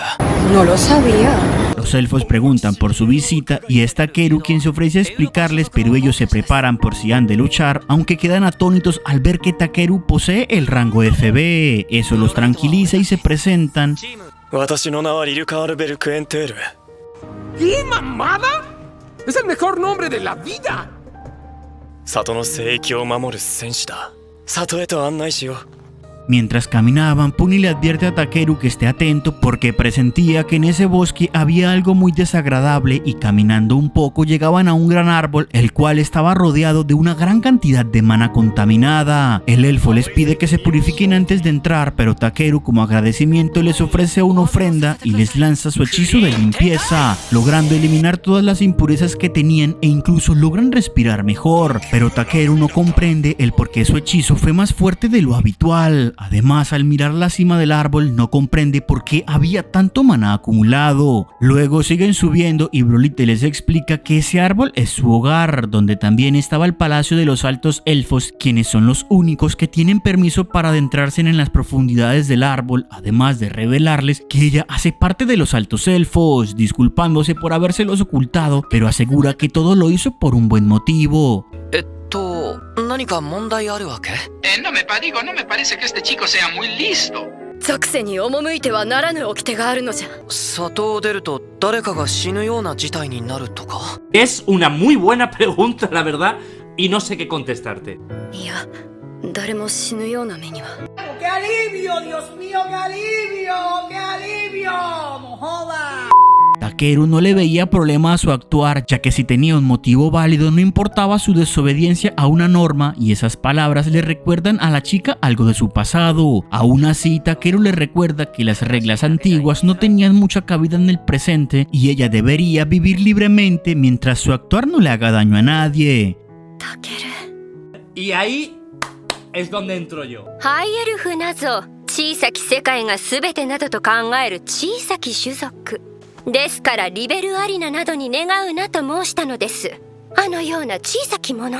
No lo sabía. Los elfos preguntan por su visita y es Takeru quien se ofrece a explicarles, pero ellos se preparan por si han de luchar, aunque quedan atónitos al ver que Takeru posee el rango FB. Eso los tranquiliza y se presentan. ¿Qué mamada? ¡Es el mejor nombre de la vida! 里の聖域を守る戦士だ。里へと案内しよう。 Mientras caminaban, Puni le advierte a Takeru que esté atento porque presentía que en ese bosque había algo muy desagradable y caminando un poco llegaban a un gran árbol, el cual estaba rodeado de una gran cantidad de mana contaminada. El elfo les pide que se purifiquen antes de entrar, pero Takeru como agradecimiento les ofrece una ofrenda y les lanza su hechizo de limpieza, logrando eliminar todas las impurezas que tenían e incluso logran respirar mejor. Pero Takeru no comprende el por qué su hechizo fue más fuerte de lo habitual. Además, al mirar la cima del árbol, no comprende por qué había tanto maná acumulado. Luego siguen subiendo y Broly les explica que ese árbol es su hogar, donde también estaba el palacio de los altos elfos, quienes son los únicos que tienen permiso para adentrarse en las profundidades del árbol, además de revelarles que ella hace parte de los altos elfos, disculpándose por habérselos ocultado, pero asegura que todo lo hizo por un buen motivo. ¿Nánica mondai aru wake? No me parece que este chico sea muy listo. 属性に赴いてはならぬ掟があるのじゃ。里を出ると誰かが死ぬような事態になるとか。Es una muy buena pregunta, la verdad, y no sé qué contestarte. いや、誰も死ぬような目には。¡Qué alivio, Dios mío, qué alivio, qué alivio! ¡No jodas! Takeru no le veía problema a su actuar, ya que si tenía un motivo válido no importaba su desobediencia a una norma, y esas palabras le recuerdan a la chica algo de su pasado. Aún así, Takeru le recuerda que las reglas antiguas no tenían mucha cabida en el presente y ella debería vivir libremente mientras su actuar no le haga daño a nadie. Y ahí es donde entro yo. ハイエルフなぞ小さき世界が全てなどと考える小さき種族ですから、リベルアリナなどに願うなと申したのです。あのような小さきもの。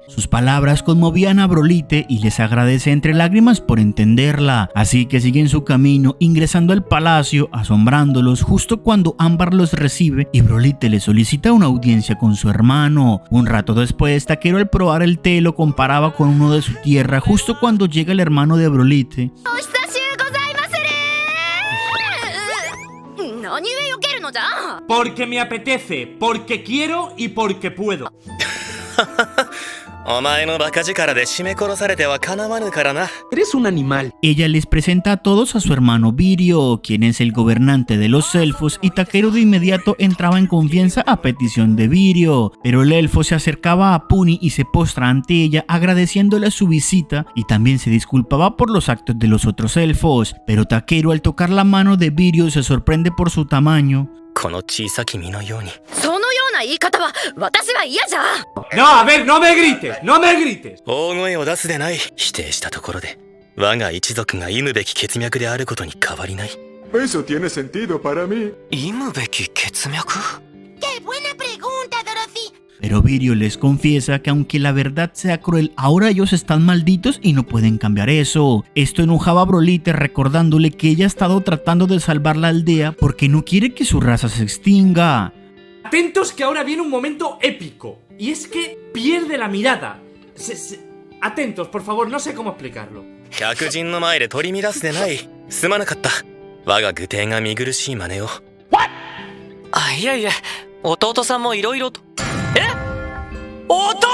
Sus palabras conmovían a Brolite y les agradece entre lágrimas por entenderla, así que siguen su camino ingresando al palacio, asombrándolos justo cuando Ámbar los recibe y Brolite le solicita una audiencia con su hermano. Un rato después, Takeru al probar el té lo comparaba con uno de su tierra justo cuando llega el hermano de Brolite. Porque me apetece, porque quiero y porque puedo. お前のバカ力で絞め殺されてはかなわぬからな。 Eres un animal. Ella les presenta a todos a su hermano Virio, quien es el gobernante de los elfos, y Takeru de inmediato entraba en confianza a petición de Virio, pero el elfo se acercaba a Puni y se postra ante ella agradeciéndole su visita y también se disculpaba por los actos de los otros elfos, pero Takeru al tocar la mano de Virio se sorprende por su tamaño. この小さき身のように。そのような言い方は私は嫌じゃ。 No, a ver, no me grites, no me grites. 大声を出すでない。否定したところで我が一族が忌むべき血脈であることに変わりない。 Eso tiene sentido para mí. 忌むべき血脈? ¡Qué buena pregunta, Dorothy! Pero Virio les confiesa que aunque la verdad sea cruel, ahora ellos están malditos y no pueden cambiar eso. Esto enojaba a Brolite, recordándole que ella ha estado tratando de salvar la aldea porque no quiere que su raza se extinga. Atentos que ahora viene un momento épico, y es que pierde la mirada. Atentos, por favor, no sé cómo explicarlo. 客人の前で取り乱すでない。すまなかった。我が愚弟が見苦しい真似を。あ、いやいや、弟さんもいろいろと。え？弟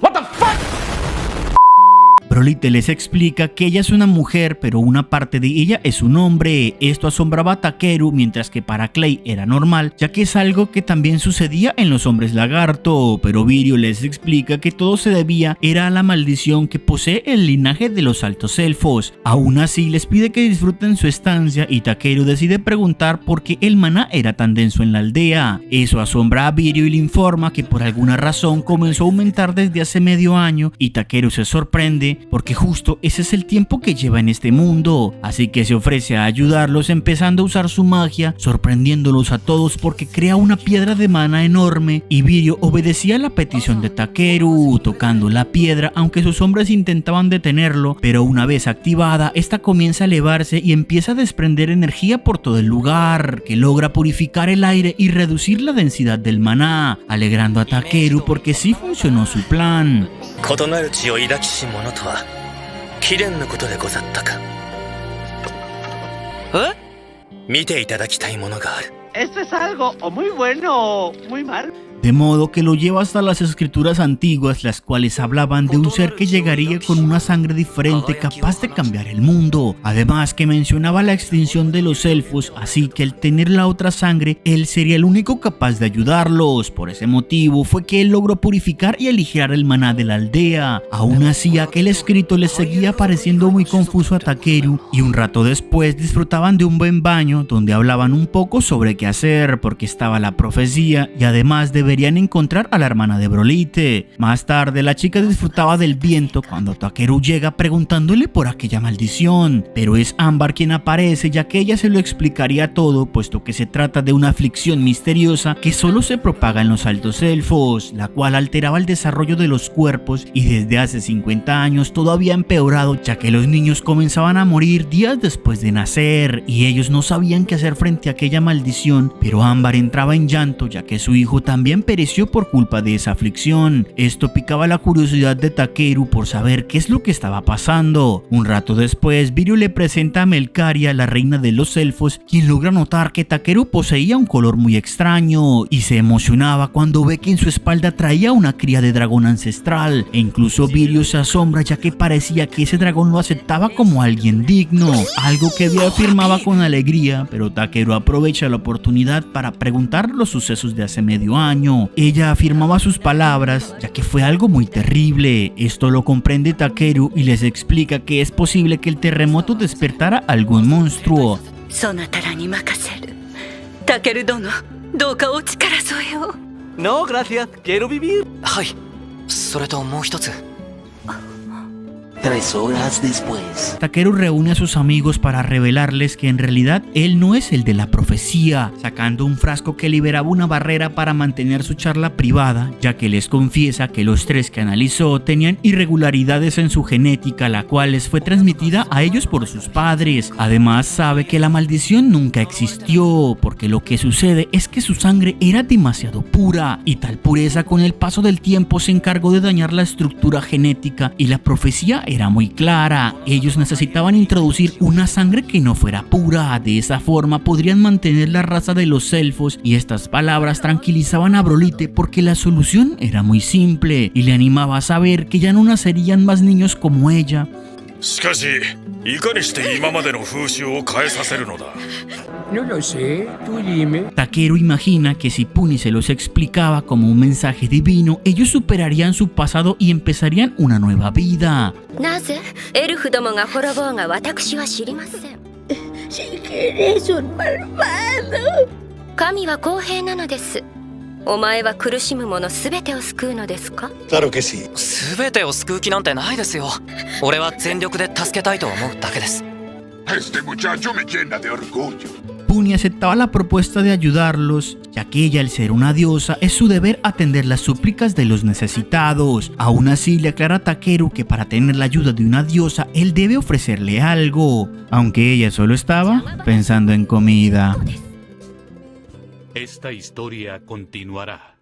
！What the fuck? Brolite les explica que ella es una mujer, pero una parte de ella es un hombre. Esto asombraba a Takeru, mientras que para Clay era normal, ya que es algo que también sucedía en los hombres lagarto. Pero Virio les explica que todo se debía era a la maldición que posee el linaje de los altos elfos. Aún así les pide que disfruten su estancia y Takeru decide preguntar por qué el maná era tan denso en la aldea. Eso asombra a Virio y le informa que por alguna razón comenzó a aumentar desde hace medio año, y Takeru se sorprende porque justo ese es el tiempo que lleva en este mundo, así que se ofrece a ayudarlos empezando a usar su magia, sorprendiéndolos a todos porque crea una piedra de mana enorme, y Virio obedecía la petición de Takeru, tocando la piedra aunque sus hombres intentaban detenerlo, pero una vez activada, esta comienza a elevarse y empieza a desprender energía por todo el lugar, que logra purificar el aire y reducir la densidad del maná, alegrando a Takeru porque sí funcionó su plan. 異なる血を抱きし者とは貴殿のことでござったか。え？見ていただきたいものがある。 Esto es algo o muy bueno o muy mal. De modo que lo lleva hasta las escrituras antiguas, las cuales hablaban de un ser que llegaría con una sangre diferente capaz de cambiar el mundo. Además que mencionaba la extinción de los elfos, así que al tener la otra sangre, él sería el único capaz de ayudarlos. Por ese motivo fue que él logró purificar y aligerar el maná de la aldea. Aún así, aquel escrito les seguía pareciendo muy confuso a Takeru, y un rato después disfrutaban de un buen baño donde hablaban un poco sobre qué hacer, porque estaba la profecía y además de deberían encontrar a la hermana de Brolite. Más tarde, la chica disfrutaba del viento cuando Takeru llega preguntándole por aquella maldición, pero es Ámbar quien aparece, ya que ella se lo explicaría todo, puesto que se trata de una aflicción misteriosa que solo se propaga en los altos elfos, la cual alteraba el desarrollo de los cuerpos y desde hace 50 años todo había empeorado, ya que los niños comenzaban a morir días después de nacer y ellos no sabían qué hacer frente a aquella maldición, pero Ámbar entraba en llanto ya que su hijo también pereció por culpa de esa aflicción. Esto picaba la curiosidad de Takeru por saber qué es lo que estaba pasando. Un rato después, Viryu le presenta a Melcaria, la reina de los elfos, quien logra notar que Takeru poseía un color muy extraño y se emocionaba cuando ve que en su espalda traía una cría de dragón ancestral, e incluso Viryu se asombra ya que parecía que ese dragón lo aceptaba como alguien digno, algo que Viryu afirmaba con alegría, pero Takeru aprovecha la oportunidad para preguntar los sucesos de hace medio año. Ella afirmaba sus palabras ya que fue algo muy terrible. Esto lo comprende Takeru y les explica que es posible que el terremoto despertara algún monstruo. No, gracias. Quiero vivir. はい。それともう一つ。 3 horas después. Takeru reúne a sus amigos para revelarles que en realidad él no es el de la profecía, sacando un frasco que liberaba una barrera para mantener su charla privada, ya que les confiesa que los 3 que analizó tenían irregularidades en su genética, la cual les fue transmitida a ellos por sus padres. Además sabe que la maldición nunca existió, porque lo que sucede es que su sangre era demasiado pura, y tal pureza con el paso del tiempo se encargó de dañar la estructura genética, y la profecía era muy clara. Ellos necesitaban introducir una sangre que no fuera pura. De esa forma podrían mantener la raza de los elfos, y estas palabras tranquilizaban a Brolite porque la solución era muy simple y le animaba a saber que ya no nacerían más niños como ella. しかし、いかにして今までの風習を変えさせるのだ。 No lo sé, tú dime. Takeru imagina que si Puni se los explicaba como un mensaje divino, ellos superarían su pasado y empezarían una nueva vida. なぜエルフどもが滅ぼうが私は知りません。Si eres un malvado. 神は公平なのです。お前は苦しむ者すべてを救うのですか？ Claro que sí. すべてを救う気なんてないですよ。俺は全力で助けたいと思うだけです。 Este muchacho me llena de orgullo. Puni aceptaba la propuesta de ayudarlos, ya que ella, al ser una diosa, es su deber atender las súplicas de los necesitados. Aún así, le aclara a Takeru que para tener la ayuda de una diosa, él debe ofrecerle algo, aunque ella solo estaba pensando en comida. Esta historia continuará.